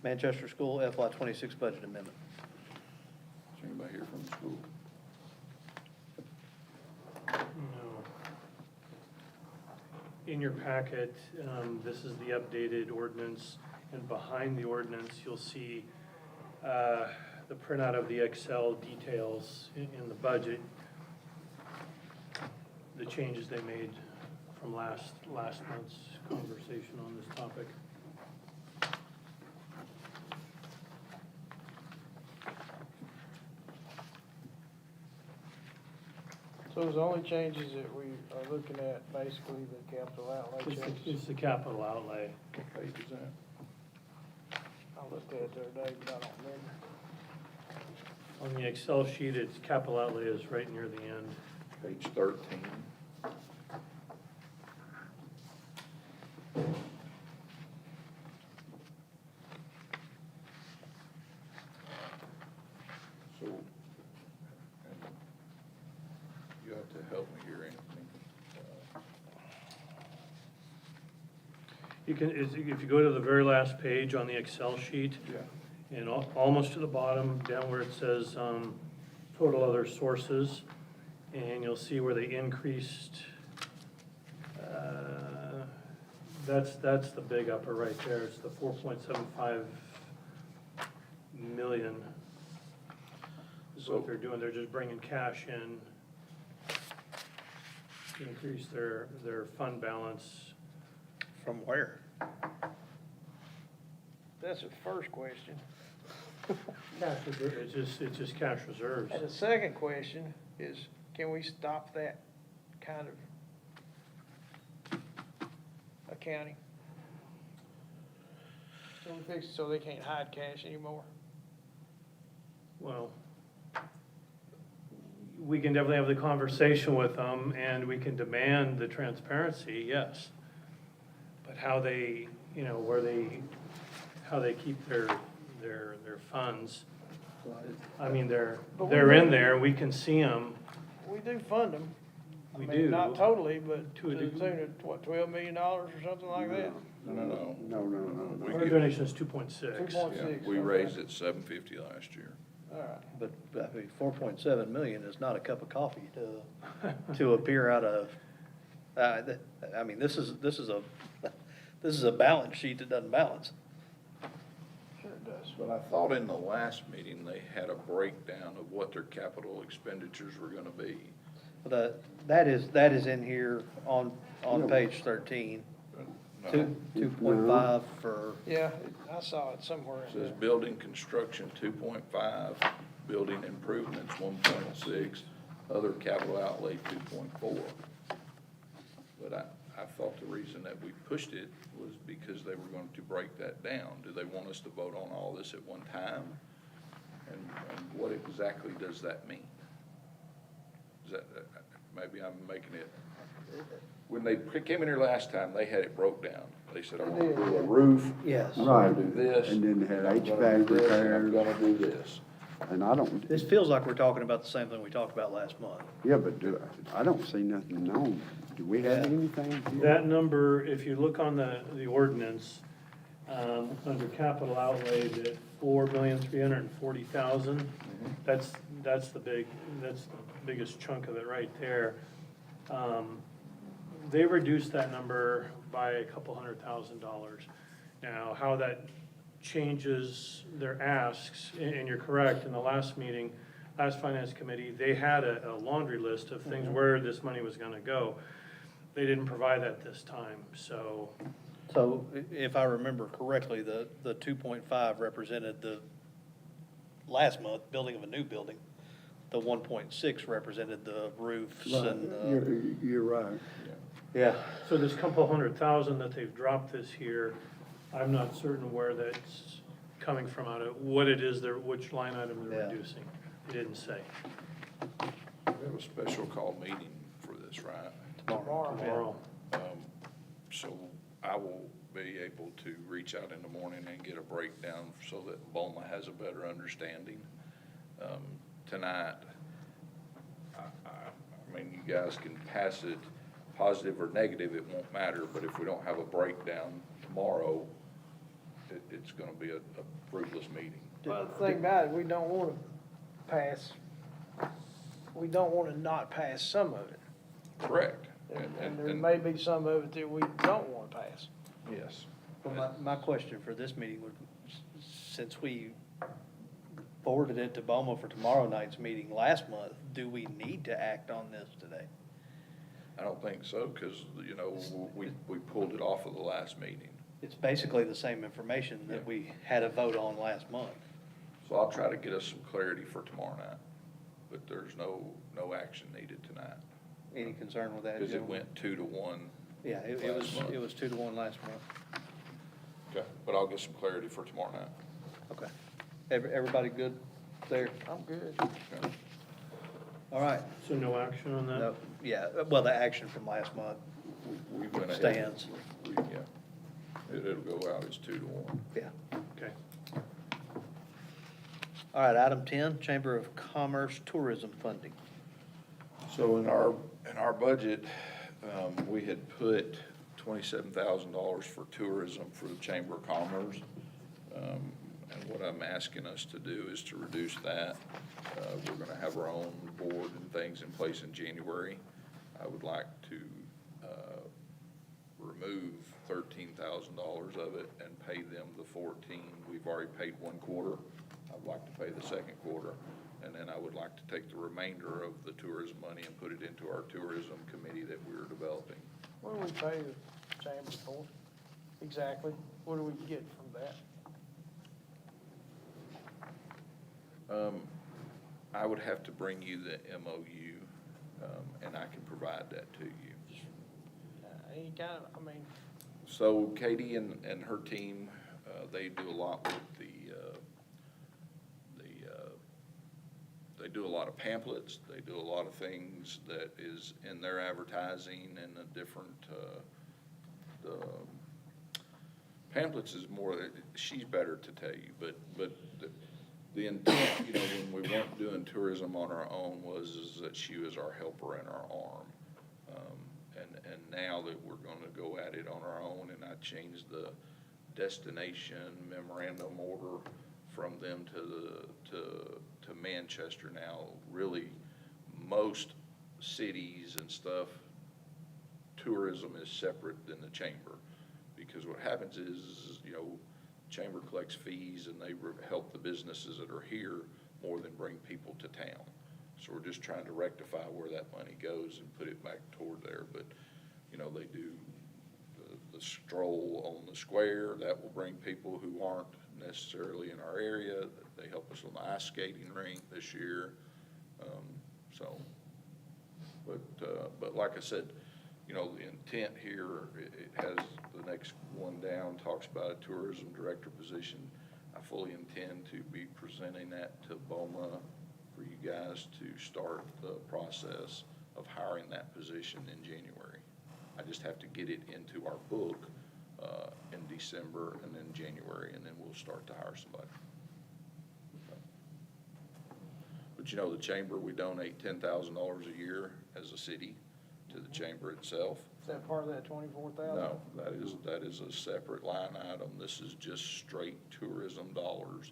Manchester School FY '26 budget amendment. Is anybody here from the school? No. In your packet, this is the updated ordinance, and behind the ordinance, you'll see the printout of the Excel details in the budget, the changes they made from last month's conversation on this topic. So the only changes that we are looking at, basically the capital outlay changes. It's the capital outlay. What page is that? I looked at it the other day, but I don't remember. On the Excel sheet, its capital outlay is right near the end. Page 13. So, and you have to help me here, Anthony. You can, if you go to the very last page on the Excel sheet, Yeah. and almost to the bottom, down where it says total other sources, and you'll see where they increased, that's the big upper right there, it's the 4.75 million is what they're doing, they're just bringing cash in to increase their fund balance. From where? That's the first question. Cash reserve, it's just cash reserves. And the second question is, can we stop that kind of accounting? So we fix it so they can't hide cash anymore? Well, we can definitely have the conversation with them, and we can demand the transparency, yes. But how they, how they keep their funds, I mean, they're in there, we can see them, We do fund them. we I mean, do. not totally, but To to a the degree. tune of, what, $12 million or something like that? No. No. Our donation is 2.6. 2.6. Yeah, we okay. raised it $750 last year. All right. But, I mean, 4.7 million is not a cup of coffee to appear out of, I mean, this is a balance sheet that doesn't balance. Sure it does. But I thought in the last meeting, they had a breakdown of what their capital expenditures were gonna be. That is in here on page 13. No. 2.5 for, Yeah, I saw it somewhere It in says there. building construction 2.5, building improvements 1.6, other capital outlay 2.4. But I thought the reason that we pushed it was because they were going to break that down. Do they want us to vote on all this at one time? And what exactly does that mean? Is that, maybe I'm making it, when they came in here last time, they had it broke down. They said, I want to do a roof. yes. I'm Right, gonna do this. and then they had I'm gonna do HVAC this, and I'm repairs. gonna do this. And I don't, This feels like we're talking about the same thing we talked about last month. yeah, but I don't see nothing on. Do we have anything here? That number, if you look on the ordinance, under capital outlay, that 4,340,000, that's the biggest chunk of it right there. They reduced that number by a couple $100,000. Now, how that changes their asks, and you're correct, in the last meeting, last finance committee, they had a laundry list of things where this money was gonna go. They didn't provide that this time, so, So if I remember correctly, the 2.5 represented the, last month, building of a new building. The 1.6 represented the roofs Right, and, you're right. yeah. so this couple $100,000 that they've dropped this year, I'm not certain where that's coming from out of, what it is, which line item they're Yeah. reducing. They didn't say. We have a special call meeting for this, right? Tomorrow. Tomorrow. So I will be able to reach out in the morning and get a breakdown so that BOMA has a better understanding. Tonight, I mean, you guys can pass it positive or negative, it won't matter, but if we don't have a breakdown tomorrow, it's gonna be a fruitless meeting. Well, the thing about it, we don't wanna pass, we don't wanna not pass some of it. Correct. And there may be some of it that we don't wanna pass. Yes. Well, my question for this meeting would, since we forwarded it to BOMA for tomorrow night's meeting last month, do we need to act on this today? I don't think so, because, you know, we pulled it off of the last meeting. It's basically the same information that we had a vote on last month. So I'll try to get us some clarity for tomorrow night, but there's no action needed tonight. Any concern with that? Because it gentlemen? went 2-1. Yeah, it last month. was 2-1 last month. Okay, but I'll get some clarity for tomorrow night. Okay. Everybody good there? I'm good. Okay. All right. So no action on that? No, yeah, well, the action from last month We went ahead. stands. Yeah. It'll go out as 2-1. Yeah. Okay. All right, item 10, Chamber of Commerce Tourism Funding. So in our budget, we had put $27,000 for tourism for the Chamber of Commerce. And what I'm asking us to do is to reduce that. We're gonna have our own board and things in place in January. I would like to, remove $13,000 of it and pay them the 14. We've already paid 1 quarter. I'd like to pay the 2nd quarter. And then I would like to take the remainder of the tourism money and put it into our tourism committee that we're developing. What do we pay the chamber for? Exactly. What do we get from that? I would have to bring you the MOU, and I can provide that to you. Any kind of, I mean, So Katie and her team, they do a lot with they do a lot of pamphlets, they do a lot of things that is in their advertising and the different, the pamphlets is more, she's better to tell you, but the intent, you know, when we weren't doing tourism on our own is that she was our helper and our arm. And now that we're gonna go at it on our own, and I changed the destination memorandum order from them to Manchester now, really, most cities and stuff, tourism is separate than the chamber. Because what happens is, you know, chamber collects fees and they help the businesses that are here more than bring people to town. So we're just trying to rectify where that money goes and put it back toward there. But, you know, they do the stroll on the square, that will bring people who aren't necessarily in our area. They help us on the ice skating rink this year. But like I said, you know, the intent here, it has, the next one down talks about a tourism director position. I fully intend to be presenting that to BOMA for you guys to start the process of hiring that position in January. I just have to get it into our book in December and then January, and then we'll start to hire somebody. But you know, the chamber, we donate $10,000 a year as a city to the chamber itself. is that part of that 24,000? No, that is a separate line item. This is just straight tourism dollars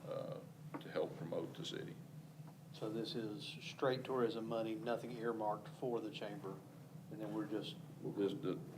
to help promote the city. So this is straight tourism money, nothing earmarked for the chamber, and then we're just,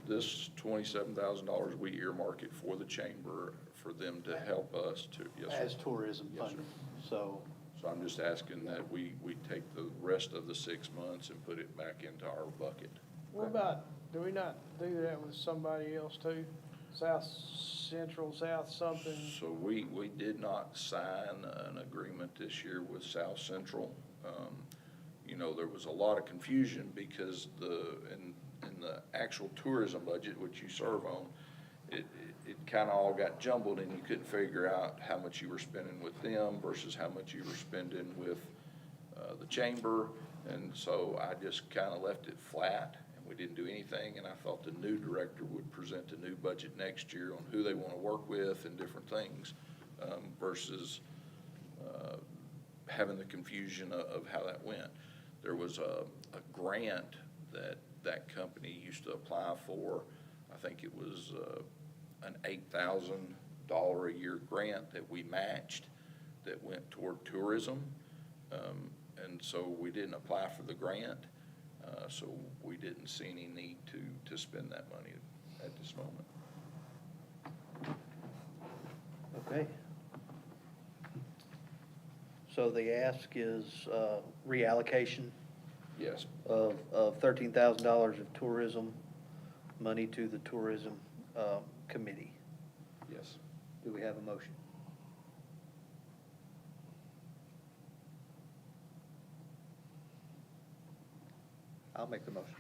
This $27,000, we earmark it for the chamber, for them to help us to, yes, sir. as tourism Yes, sir. funding. So, So I'm just asking that we take the rest of the 6 months and put it back into our bucket. What about, do we not do that with somebody else too? South Central, South something? So we did not sign an agreement this year with South Central. You know, there was a lot of confusion because in the actual tourism budget, which you serve on, it kind of all got jumbled and you couldn't figure out how much you were spending with them versus how much you were spending with the chamber. And so I just kind of left it flat, and We didn't do anything, and I thought the new director would present a new budget next year on who they want to work with and different things, versus having the confusion of how that went. There was a grant that company used to apply for. I think it was an $8,000 a year grant that we matched that went toward tourism. And so we didn't apply for the grant, so we didn't see any need to spend that money at this moment. Okay. So the ask is reallocation Yes. of $13,000 of tourism money to the tourism committee. Yes. Do we have a motion? I'll make the motion.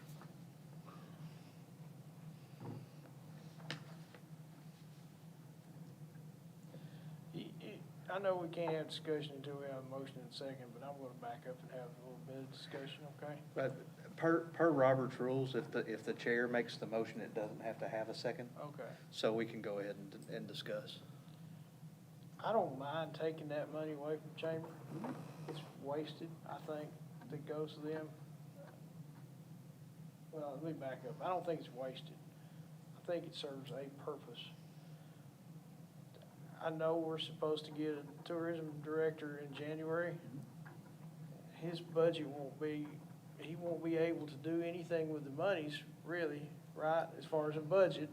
I know we can't have discussion until we have a motion and second, but I'm gonna back up and have a little bit of discussion, okay? But per Robert's rules, if the chair makes the motion, it doesn't have to have a second, Okay. so we can go ahead and discuss. I don't mind taking that money away from chamber. It's wasted, I think, that goes to them. Well, let me back up. I don't think it's wasted. I think it serves a purpose. I know we're supposed to get a tourism director in January. His budget he won't be able to do anything with the monies, really, right, as far as a budget,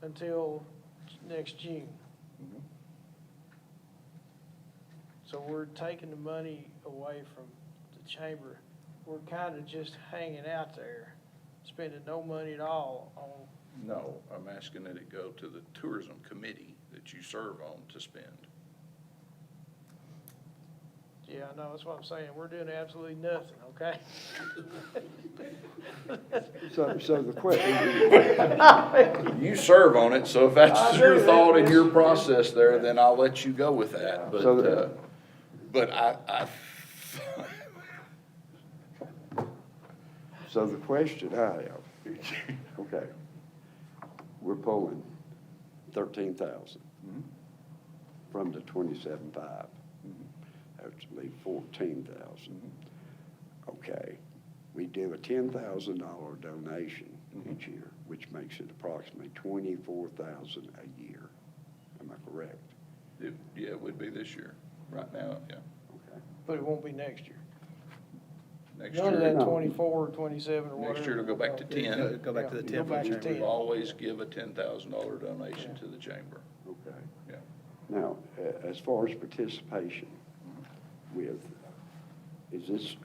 until next June. So we're taking the money away from the chamber. We're kind of just hanging out there, spending no money at all on, No, I'm asking that it go to the tourism committee that you serve on to spend. yeah, I know, that's what I'm saying. We're doing absolutely nothing, okay? So the question, You serve on it, so if I that's do, your thought and your it's- process there, then I'll let you go with that. So But I so the question I have, okay, we're pulling 13,000 from the 27.5. That's leave 14,000. Okay, we do a $10,000 donation each year, which makes it approximately 24,000 a year. Am I correct? yeah, it would be this year. Right now, yeah. Okay. But it won't be next year. Next None of year, that No. 24, 27, or whatever. next year it'll go back to 10. Go back to the Yeah, 10 go back to for the chamber. 10. We always give a $10,000 donation to the chamber. Okay. Yeah. Now, as far as participation with, is this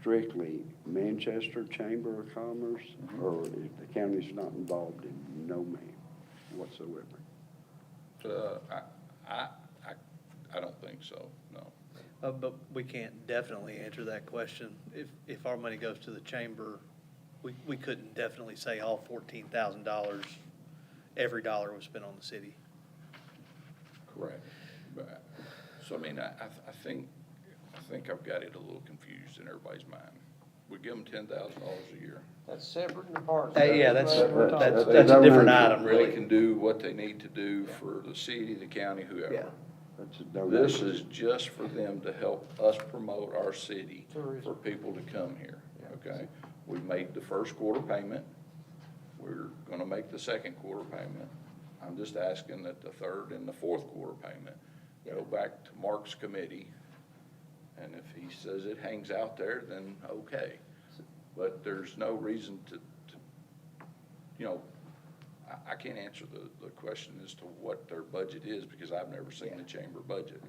strictly Manchester Chamber of Commerce? Or if the county's not involved in no man whatsoever? I don't think so, no. But we can't definitely answer that question. If our money goes to the chamber, we couldn't definitely say all $14,000, every dollar was spent on the city. Correct. But, so I mean, I think I've got it a little confused in everybody's mind. We give them $10,000 a year. That's separate and apart. Yeah, that's what we're talking about. a different item, They really. can do what they need to do for the city, the county, Yeah. whoever. That's a This donation. is just for them to help us promote our city Tourism. for people to come here, okay? We made the first quarter payment. We're gonna make the second quarter payment. I'm just asking that the third and the fourth quarter payment go back to Mark's committee. And if he says it hangs out there, then okay. But there's no reason to you know, I can't answer the question as to what their budget is because I've never seen the chamber budget.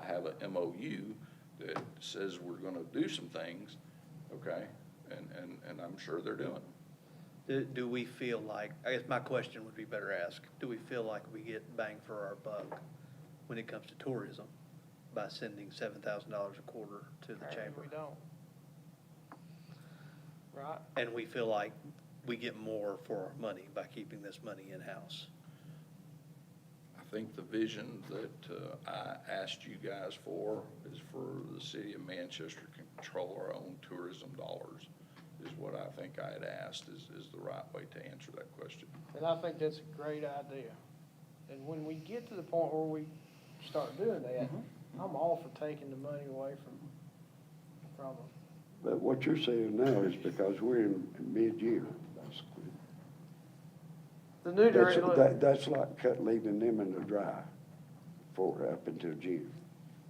I have a MOU that says we're gonna do some things, okay? And I'm sure they're doing them. Do we feel like, I guess my question would be better asked, do we feel like we get bang for our buck when it comes to tourism by sending $7,000 a quarter to the Apparently chamber? we don't. Right? And we feel like we get more for our money by keeping this money in-house? I think the vision that I asked you guys for is for the city of Manchester to control our own tourism dollars. is what I think I had asked is the right way to answer that question. And I think that's a great idea. And when we get to the point where we start doing that, I'm all for taking the money away from them. But what you're saying now is because we're in mid-year, basically. The new director, That's like leaving them in the dry for up until June.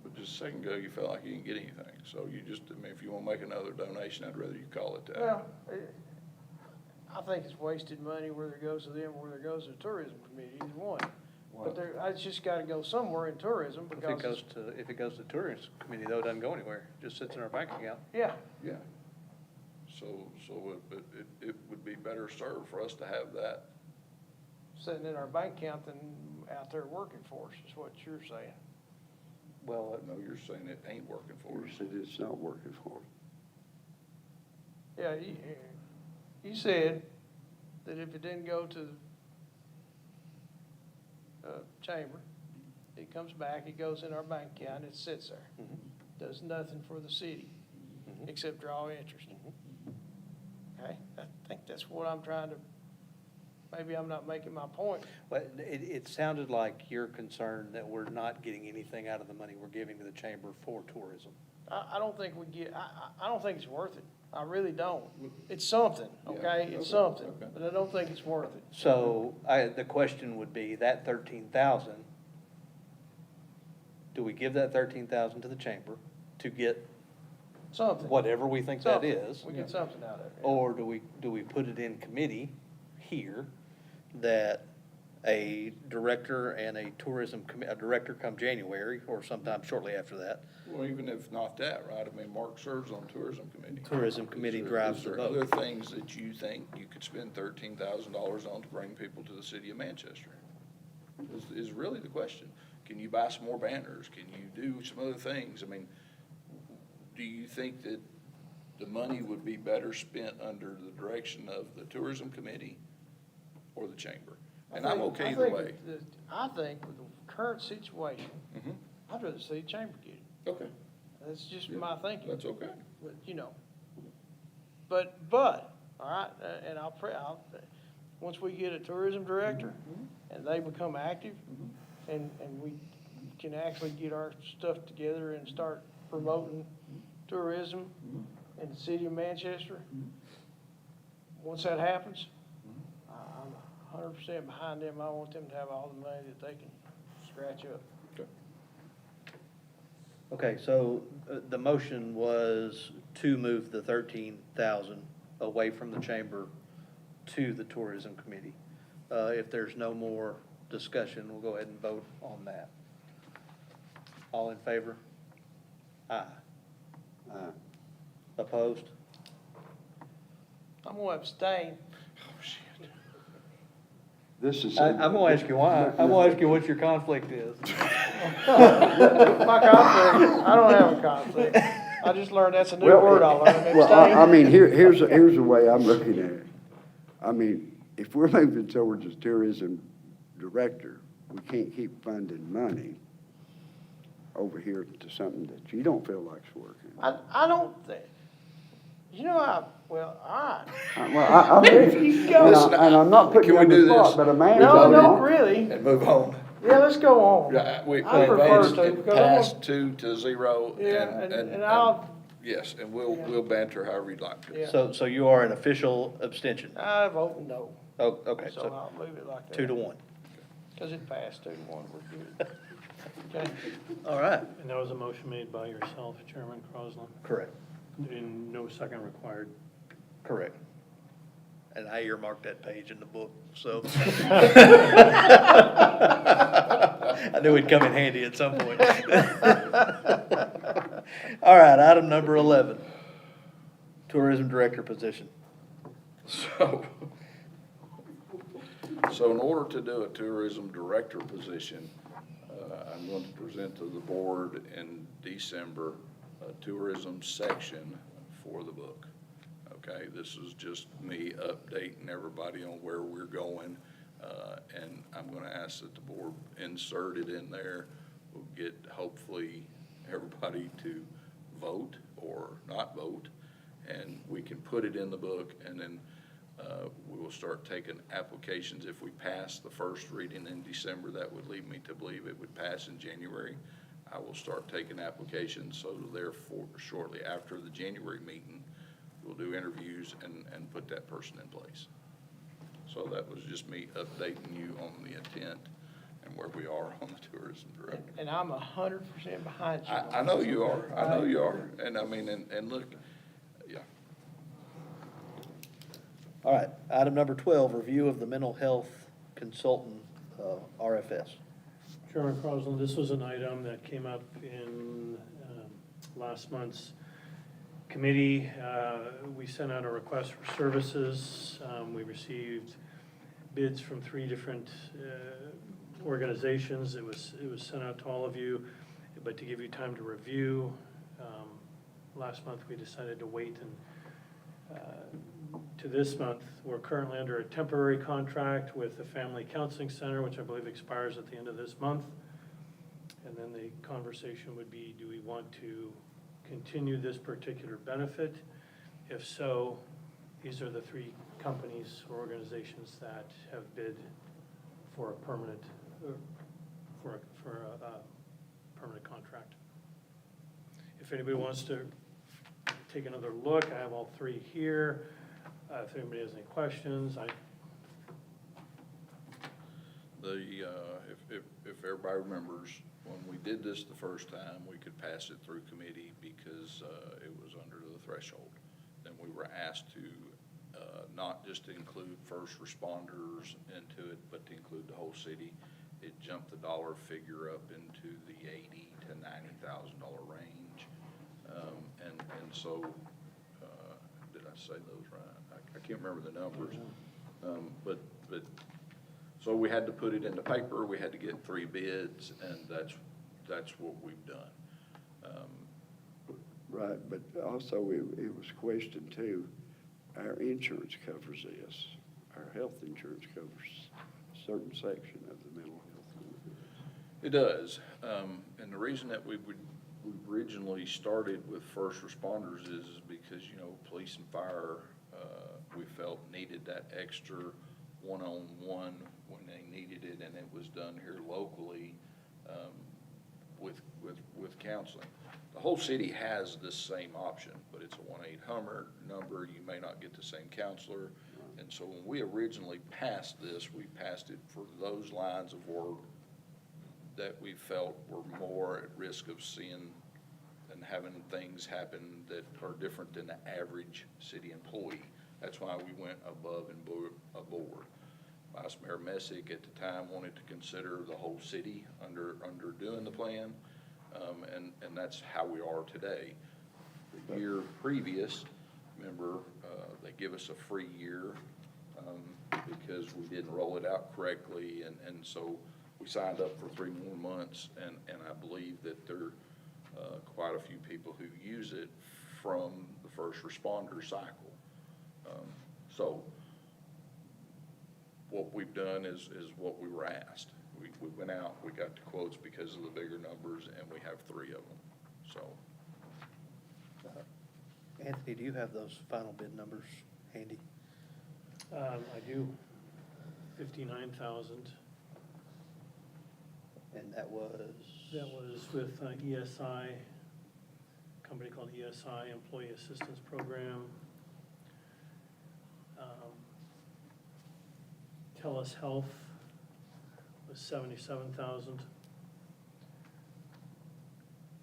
But just a second ago, you felt like you didn't get anything. So you just, I mean, if you want to make another donation, I'd rather you call it that. well, I think it's wasted money whether it goes to them or whether it goes to the tourism committee, either one. But it's just gotta go somewhere in tourism If because, it goes to tourism committee, though, it doesn't go anywhere, it just sits in our bank account. yeah, Yeah. So it would be better served for us to have that. sitting in our bank account than out there working for us, is what you're saying. Well, No, you're saying it ain't working for You us. said it's not working for them. Yeah, you said that if it didn't go to the chamber, it comes back, it goes in our bank account, it sits there. Does nothing for the city, except draw interest. Okay, I think that's what I'm trying to, maybe I'm not making my point. Well, it sounded like you're concerned that we're not getting anything out of the money we're giving to the chamber for tourism. I don't think we get, I don't think it's worth it. I really don't. It's something, okay? It's okay, something, okay. but I don't think it's worth it. So the question would be, that 13,000, do we give that 13,000 to the chamber to get Something. whatever we think that Something. is? We get something out of it. Or do we put it in committee here that a director and a a director come January or sometime shortly after that, Well, even if not that, right? I mean, Mark serves on tourism committee. tourism committee Is there- drives the Is there other vote? things that you think you could spend $13,000 on to bring people to the city of Manchester? Is really the question. Can you buy some more banners? Can you do some other things? I mean, do you think that the money would be better spent under the direction of the tourism committee or the chamber? And I'm okay either way. I think with the current situation, Mhm. I'd rather see the chamber get it. Okay, That's just my thinking. that's okay. But, you know, but, all right, and once we get a tourism director and they become active and we can actually get our stuff together and start promoting tourism in the city of Manchester, once that happens, I'm 100% behind them. I want them to have all the money that they can scratch up. Okay, so the motion was to move the 13,000 away from the chamber to the tourism committee. If there's no more discussion, we'll go ahead and vote on that. All in favor? Aye. Opposed? I'm gonna abstain. This is. I'm gonna ask you why. I'm gonna ask you what your conflict is. My conflict, I don't have a conflict. I just learned that's a new word I learned, Well, I abstain. mean, here's the way I'm looking at it. I mean, if we're moving towards a tourism director, we can't keep funding money over here to something that you don't feel like's working. I don't think, you know, well, all right. Well, I'm with you. You go. And I'm not putting Can you we on the do spot, this? but a man. No, don't really. And move on. Yeah, let's go on. Yeah, we I prefer to, because I'm passed 2-0. Yeah, and I'll, Yes, and we'll banter however you'd like to. Yeah. So you are an official abstention? I vote no. Oh, okay, So so I'll leave it like that. 2-1. Because it passed 2-1, we're good. Okay. All right, And that was a motion made by yourself, Chairman Crosland, correct, and no second required. correct. And I earmarked that page in the book, so. I knew it'd come in handy at some point. All right, item number 11, tourism director position. So in order to do a tourism director position, I'm going to present to the board in December a tourism section for the book. Okay, this is just me updating everybody on where we're going, and I'm going to ask that the board insert it in there. We'll get hopefully everybody to vote or not vote, and we can put it in the book, and then we will start taking applications. If we pass the first reading in December, that would lead me to believe it would pass in January. I will start taking applications, so therefore, shortly after the January meeting, we'll do interviews and put that person in place. So that was just me updating you on the intent and where we are on the tourism director. And I'm 100% behind you. I know you are, I know you are, and I mean, and look, yeah. All right, item number 12, review of the mental health consultant, RFS. Chairman Crosland, this was an item that came up in last month's committee. We sent out a request for services. We received bids from 3 different organizations. It was sent out to all of you, but to give you time to review, last month we decided to wait and to this month. We're currently under a temporary contract with the Family Counseling Center, which I believe expires at the end of this month. And then the conversation would be, do we want to continue this particular benefit? If so, these are the 3 companies or organizations that have bid for a permanent, for a permanent contract. If anybody wants to take another look, I have all 3 here. If anybody has any questions, If everybody remembers, when we did this the first time, we could pass it through committee because it was under the threshold. Then we were asked to not just to include first responders into it, but to include the whole city. It jumped the dollar figure up into the $80,000 to $90,000 range. And so, did I say those right? I can't remember the numbers. But so we had to put it in the paper, we had to get 3 bids, and that's what we've done. Right, but also it was questioned too, our insurance covers this. Our health insurance covers a certain section of the mental health. It does, and the reason that we originally started with first responders is because, you know, police and fire, we felt needed that extra one-on-one when they needed it, and it was done here locally with counseling. The whole city has this same option, but it's a 1-800 number. You may not get the same counselor. And so when we originally passed this, we passed it for those lines of work that we felt were more at risk of seeing and having things happen that are different than the average city employee. That's why we went above and aboard. Vice Mayor Messick at the time wanted to consider the whole city under doing the plan, and that's how we are today. The year previous, remember, they give us a free year because we didn't roll it out correctly, and so we signed up for 3 more months, and I believe that there are quite a few people who use it from the first responder cycle. So what we've done is what we were asked. We went out, we got the quotes because of the bigger numbers, and we have 3 of them, so. Anthony, do you have those final bid numbers handy? I do, 59,000. And that was? That was with ESI, a company called ESI, Employee Assistance Program. TELUS Health was 77,000.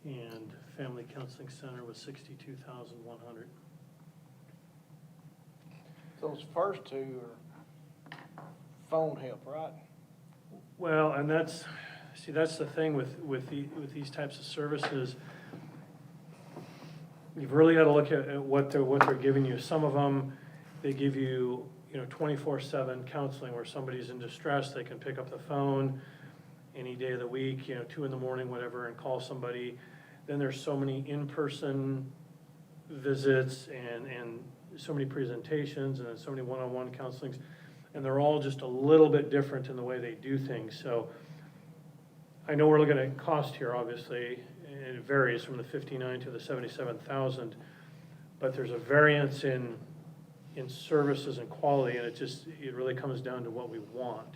And Family Counseling Center was 62,100. Those first 2 are phone help, right? Well, and that's the thing with these types of services. You've really got to look at what they're giving you. Some of them, they give you, 24/7 counseling where somebody's in distress, they can pick up the phone any day of the week, 2 in the morning, whatever, and call somebody. Then there's so many in-person visits and so many presentations and so many one-on-one counselings, and they're all just a little bit different in the way they do things. So I know we're looking at cost here, obviously, and it varies from the 59 to the 77,000, but there's a variance in services and quality, and it really comes down to what we want.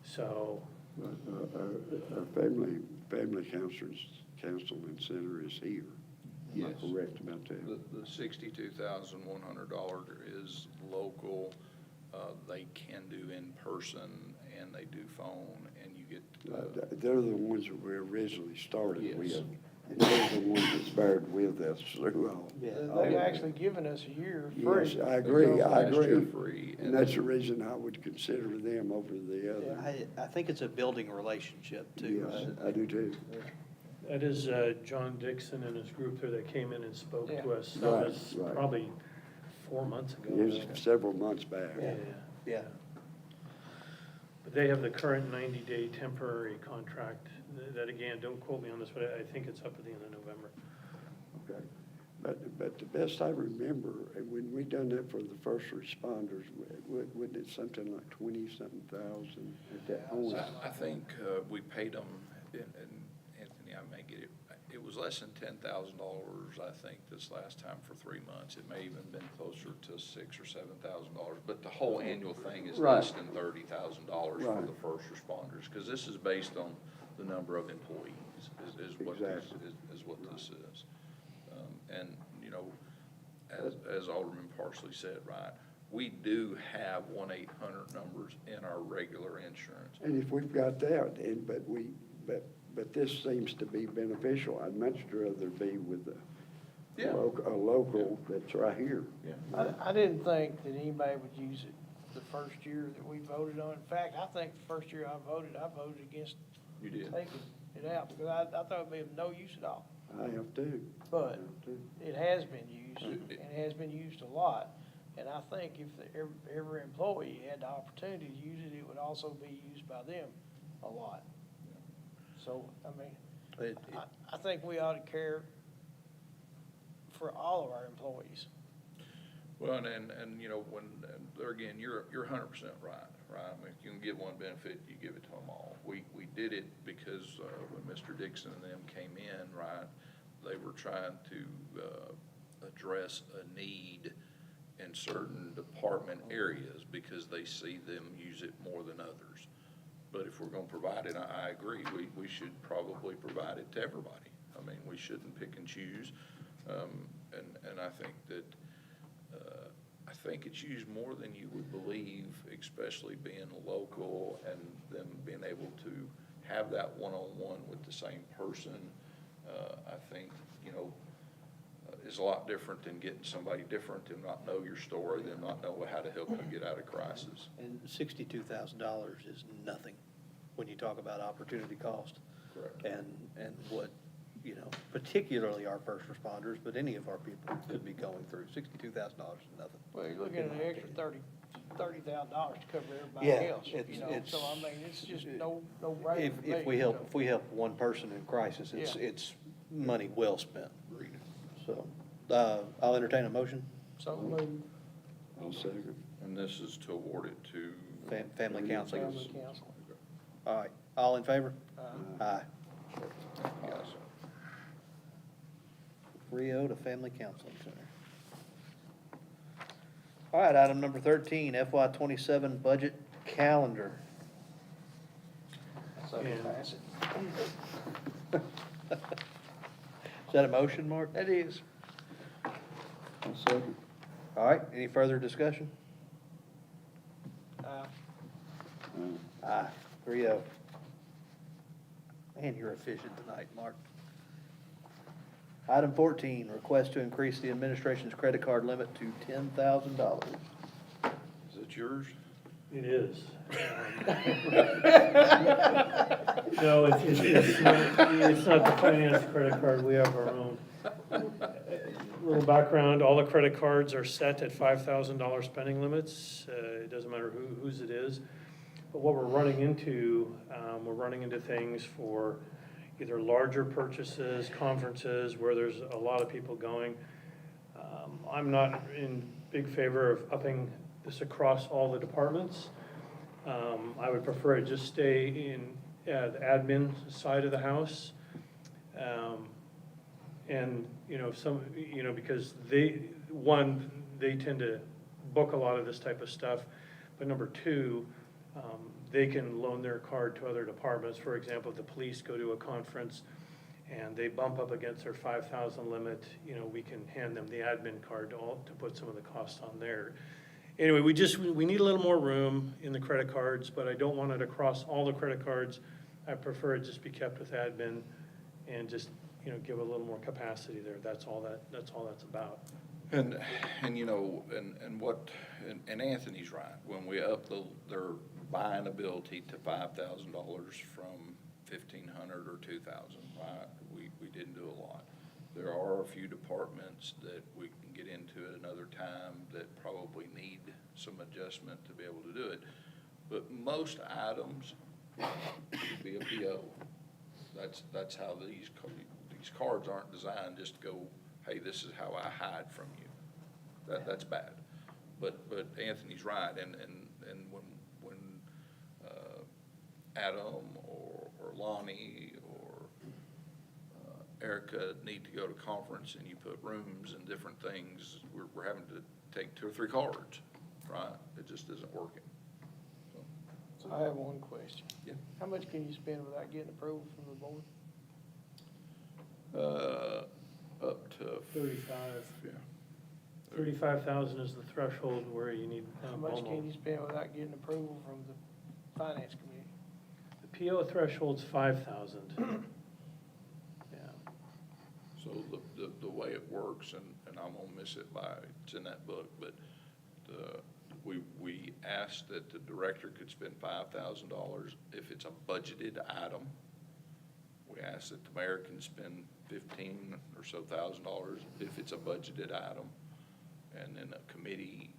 So, Our family counseling center is here. Am I Yes. correct about that? The $62,100 is local. They can do in person and they do phone, and you get, They're the ones that we originally started Yes. with. And they're the ones that's bared with us through all. They've actually given us a year free. Yes, I agree, I last year agree. free. And that's the reason I would consider them over the other. I think it's a building relationship too, Yes, right? I do too. that is John Dixon and his group there that came in and spoke to us. That Right, was right. probably 4 months ago. It was several months back. Yeah. Yeah. But they have the current 90-day temporary contract, that again, don't quote me on this, but I think it's up at the end of November. Okay. But the best I remember, and when we done that for the first responders, wasn't it something like 20-something thousand at that point? I think we paid them, and Anthony, I may get it, it was less than $10,000, I think, this last time for 3 months. It may even been closer to $6,000 or $7,000, but the whole annual thing is Right. less than $30,000 for Right. the first responders, because this is based on the number of employees, is what this, Exactly. is what this is. And, you know, as Alderman Parsley said, right, we do have 1-800 numbers in our regular insurance. And if we've got that, but this seems to be beneficial. I'd much rather be with Yeah. a local that's right here. Yeah. I didn't think that anybody would use it the first year that we voted on. In fact, I think the first year I voted against You did. taking it out, because I thought it'd be of no use at all. I have too. But I have too. it has been used, and it has been used a lot. And I think if every employee had the opportunity to use it, it would also be used by them a lot. So, I mean, I think we ought to care for all of our employees. Well, and, you know, when, and there again, you're 100% right? I mean, if you can get one benefit, you give it to them all. We did it because, when Mr. Dixon and them came in, right, they were trying to, address a need in certain department areas because they see them use it more than others. But if we're gonna provide it, I agree, we should probably provide it to everybody. I mean, we shouldn't pick and choose. And I think that, I think it's used more than you would believe, especially being local and them being able to have that one-on-one with the same person. I think, you know, is a lot different than getting somebody different and not know your story, them not know how to help you get out of crisis. And $62,000 is nothing when you talk about opportunity cost. Correct. And what, you know, particularly our first responders, but any of our people could be going through. $62,000 is nothing. Well, you're looking at an extra $30,000 to cover everybody Yeah, else, you know, it's- so I mean, it's just no brainer to me. If we help one person in crisis, it's money well spent. Agreed. So, I'll entertain a motion. So moved. I'll second. And this is to award it to, Family counseling. Family counseling. All right, all in favor? Uh, Aye. yes. Rio to Family Counseling Center. All right, item number 13, FY '27 budget calendar. So Yeah. pass it. Is that a motion, Mark? That is. I'll second. All right, any further discussion? Aye, 3-0. Man, you're efficient tonight, Mark. Item 14, request to increase the administration's credit card limit to $10,000. Is it yours? It is. No, it's not the finance credit card, we have our own. Little background, all the credit cards are set at $5,000 spending limits. It doesn't matter whose it is. But what we're running into things for either larger purchases, conferences, where there's a lot of people going. I'm not in big favor of upping this across all the departments. I would prefer it just stay in the admin side of the house. And, because they tend to book a lot of this type of stuff. But number two, they can loan their card to other departments. For example, if the police go to a conference and they bump up against their 5,000 limit, we can hand them the admin card to put some of the costs on there. Anyway, we need a little more room in the credit cards, but I don't want it across all the credit cards. I prefer it just be kept with admin and just, give a little more capacity there. That's all that's about. And Anthony's right, when we up their buying ability to $5,000 from 1,500 or 2,000, right? We didn't do a lot. There are a few departments that we can get into at another time that probably need some adjustment to be able to do it. But most items would be a PO. That's how these cards aren't designed just to go, hey, this is how I hide from you. That's bad. But Anthony's right, and when Adam or Lonnie or Erica need to go to conference and you put rooms and different things, we're having to take 2 or 3 cards, right? It just isn't working. So I have one question. Yeah. How much can you spend without getting approval from the board? Up to 35. Yeah. 35,000 is the threshold where you need. How much can you spend without getting approval from the finance committee? The PO threshold's 5,000. Yeah. So the way it works, and I'm gonna miss it it's in that book, but we asked that the director could spend $5,000 if it's a budgeted item. We asked that the mayor can spend $15,000 or so if it's a budgeted item. And then a committee,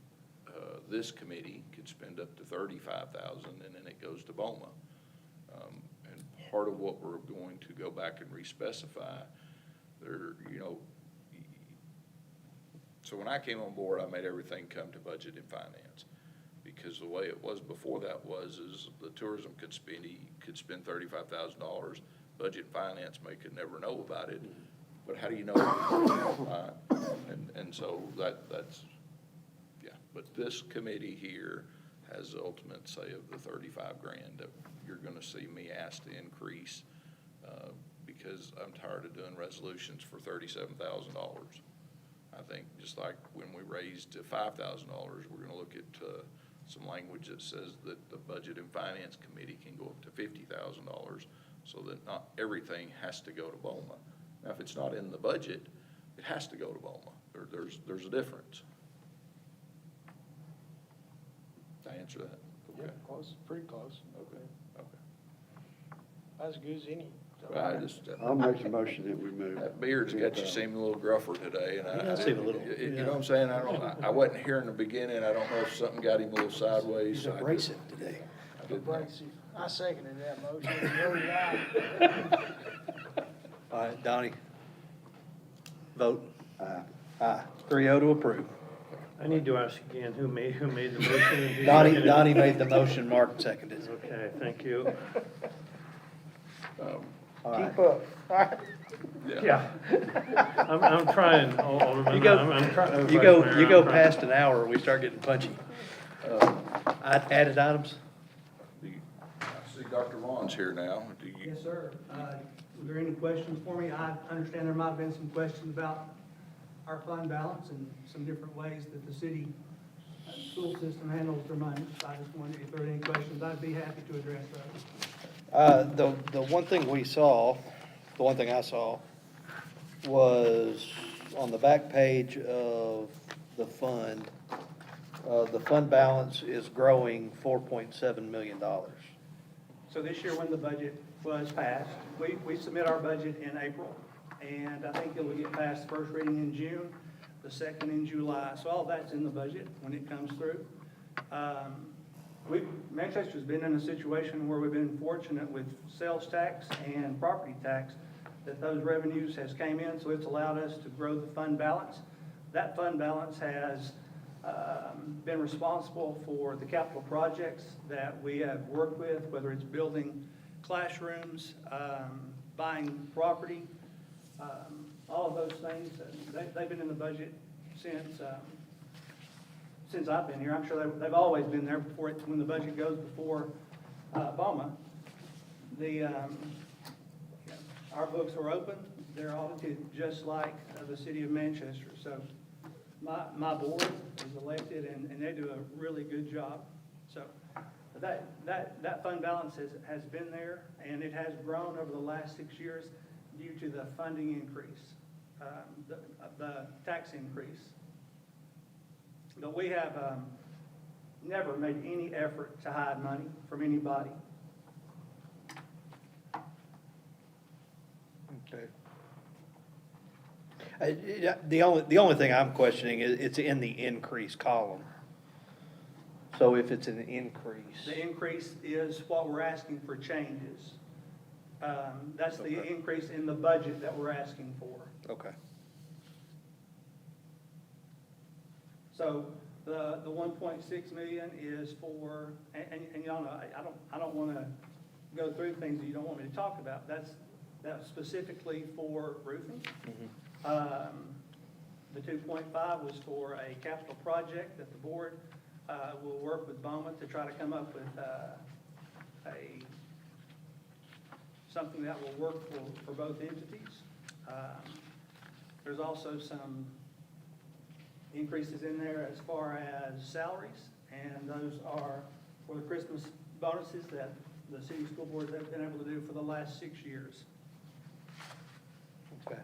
this committee could spend up to $35,000, and then it goes to BOMA. And part of what we're going to go back and re-specify, so when I came on board, I made everything come to budget and finance. Because the way it was before that is the tourism could spend $35,000, budget and finance could never know about it. But how do you know? Right? And so that's, yeah. But this committee here has the ultimate say of the $35,000 that you're gonna see me ask to increase, because I'm tired of doing resolutions for $37,000. I think just like when we raised to $5,000, we're gonna look at, some language that says that the budget and finance committee can go up to $50,000, so that not everything has to go to BOMA. Now, if it's not in the budget, it has to go to BOMA. There's a difference. Did I answer that? Yeah, Okay. close, pretty close. Okay. As good as any. Well, I just, I'll make the motion that we move. that beard's got you seeming a little gruffer today, and He does seem a little, you know what I'm saying? I wasn't here in the beginning. I don't know if something got him a little sideways. he's abrasive today. I didn't know. Abrasive. I seconded that motion. Voted aye. All right, Donnie. Vote. Aye. Aye. 3-0 to approve. I need to ask again, who made the motion? and who Donnie seconded it? made the motion, Mark seconded. Okay, thank you. All right. Keep up. Yeah. I'm trying, Alderman. You go, I'm trying- you Vice go, Mayor, you go I'm trying. past an hour, we start getting punchy. Added items? I see Dr. Ron's here now. Do you? Yes, sir. Are there any questions for me? I understand there might have been some questions about our fund balance and some different ways that the city school system handles their money. I just wondered if there are any questions. I'd be happy to address those. The one thing we saw, the one thing I saw, was on the back page of the fund balance is growing $4.7 million. So this year, when the budget was passed, we submit our budget in April, and I think it will get passed first reading in June, the second in July. So all that's in the budget when it comes through. Manchester's been in a situation where we've been fortunate with sales tax and property tax that those revenues has came in, so it's allowed us to grow the fund balance. That fund balance has been responsible for the capital projects that we have worked with, whether it's building classrooms, buying property, all of those things, they've been in the budget since I've been here. I'm sure they've always been there before, when the budget goes before BOMA. Our books are open, they're audited just like the city of Manchester. So my board is elected and they do a really good job. So that fund balance has been there, and it has grown over the last 6 years due to the funding increase, the tax increase. But we have never made any effort to hide money from anybody. Okay. The only thing I'm questioning is it's in the increase column. So if it's an increase. The increase is what we're asking for changes. That's the Okay. increase in the budget that we're asking for. Okay. So the 1.6 million is for, and y'all know, I don't want to go through things that you don't want me to talk about. That's specifically for roofing. The 2.5 was for a capital project that the board will work with BOMA to try to come up with something that will work for both entities. There's also some increases in there as far as salaries, and those are for the Christmas bonuses that the city school boards have been able to do for the last 6 years. Okay.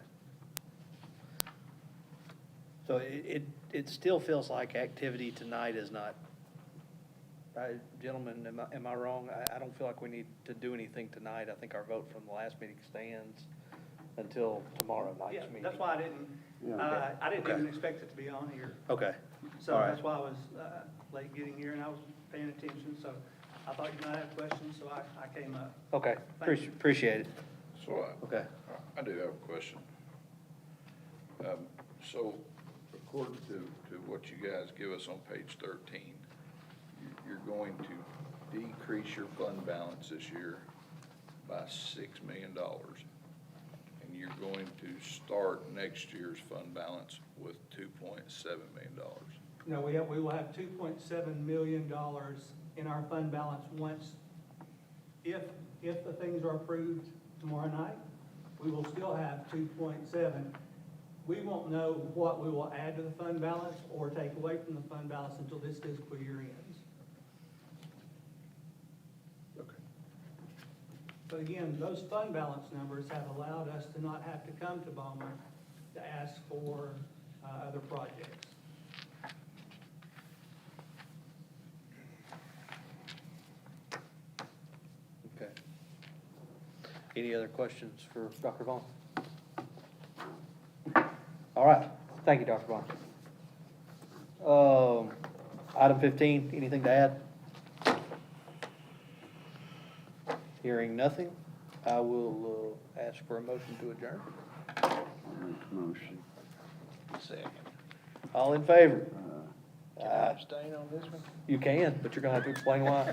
So it still feels like activity tonight is not, gentlemen, am I wrong? I don't feel like we need to do anything tonight. I think our vote from the last meeting stands until tomorrow Yeah, night's meeting. that's why I didn't Okay. even expect it to be on here. Okay. So All right. that's why I was late getting here, and I was paying attention, so I thought you might have questions, so I came up. Okay, Thank you. appreciate it. So Okay. I do have a question. So according to what you guys give us on page 13, you're going to decrease your fund balance this year by $6 million. And you're going to start next year's fund balance with $2.7 million. No, we will have $2.7 million in our fund balance once, if the things are approved tomorrow night, we will still have 2.7. We won't know what we will add to the fund balance or take away from the fund balance until this fiscal year ends. Okay. But again, those fund balance numbers have allowed us to not have to come to BOMA to ask for other projects. Okay. Any other questions for Dr. Vaughn? All right, thank you, Dr. Vaughn. Item 15, anything to add? Hearing nothing, I will ask for a motion to adjourn. Motion. Second. All in favor? Can I abstain on this one? You can, but you're gonna have to explain why.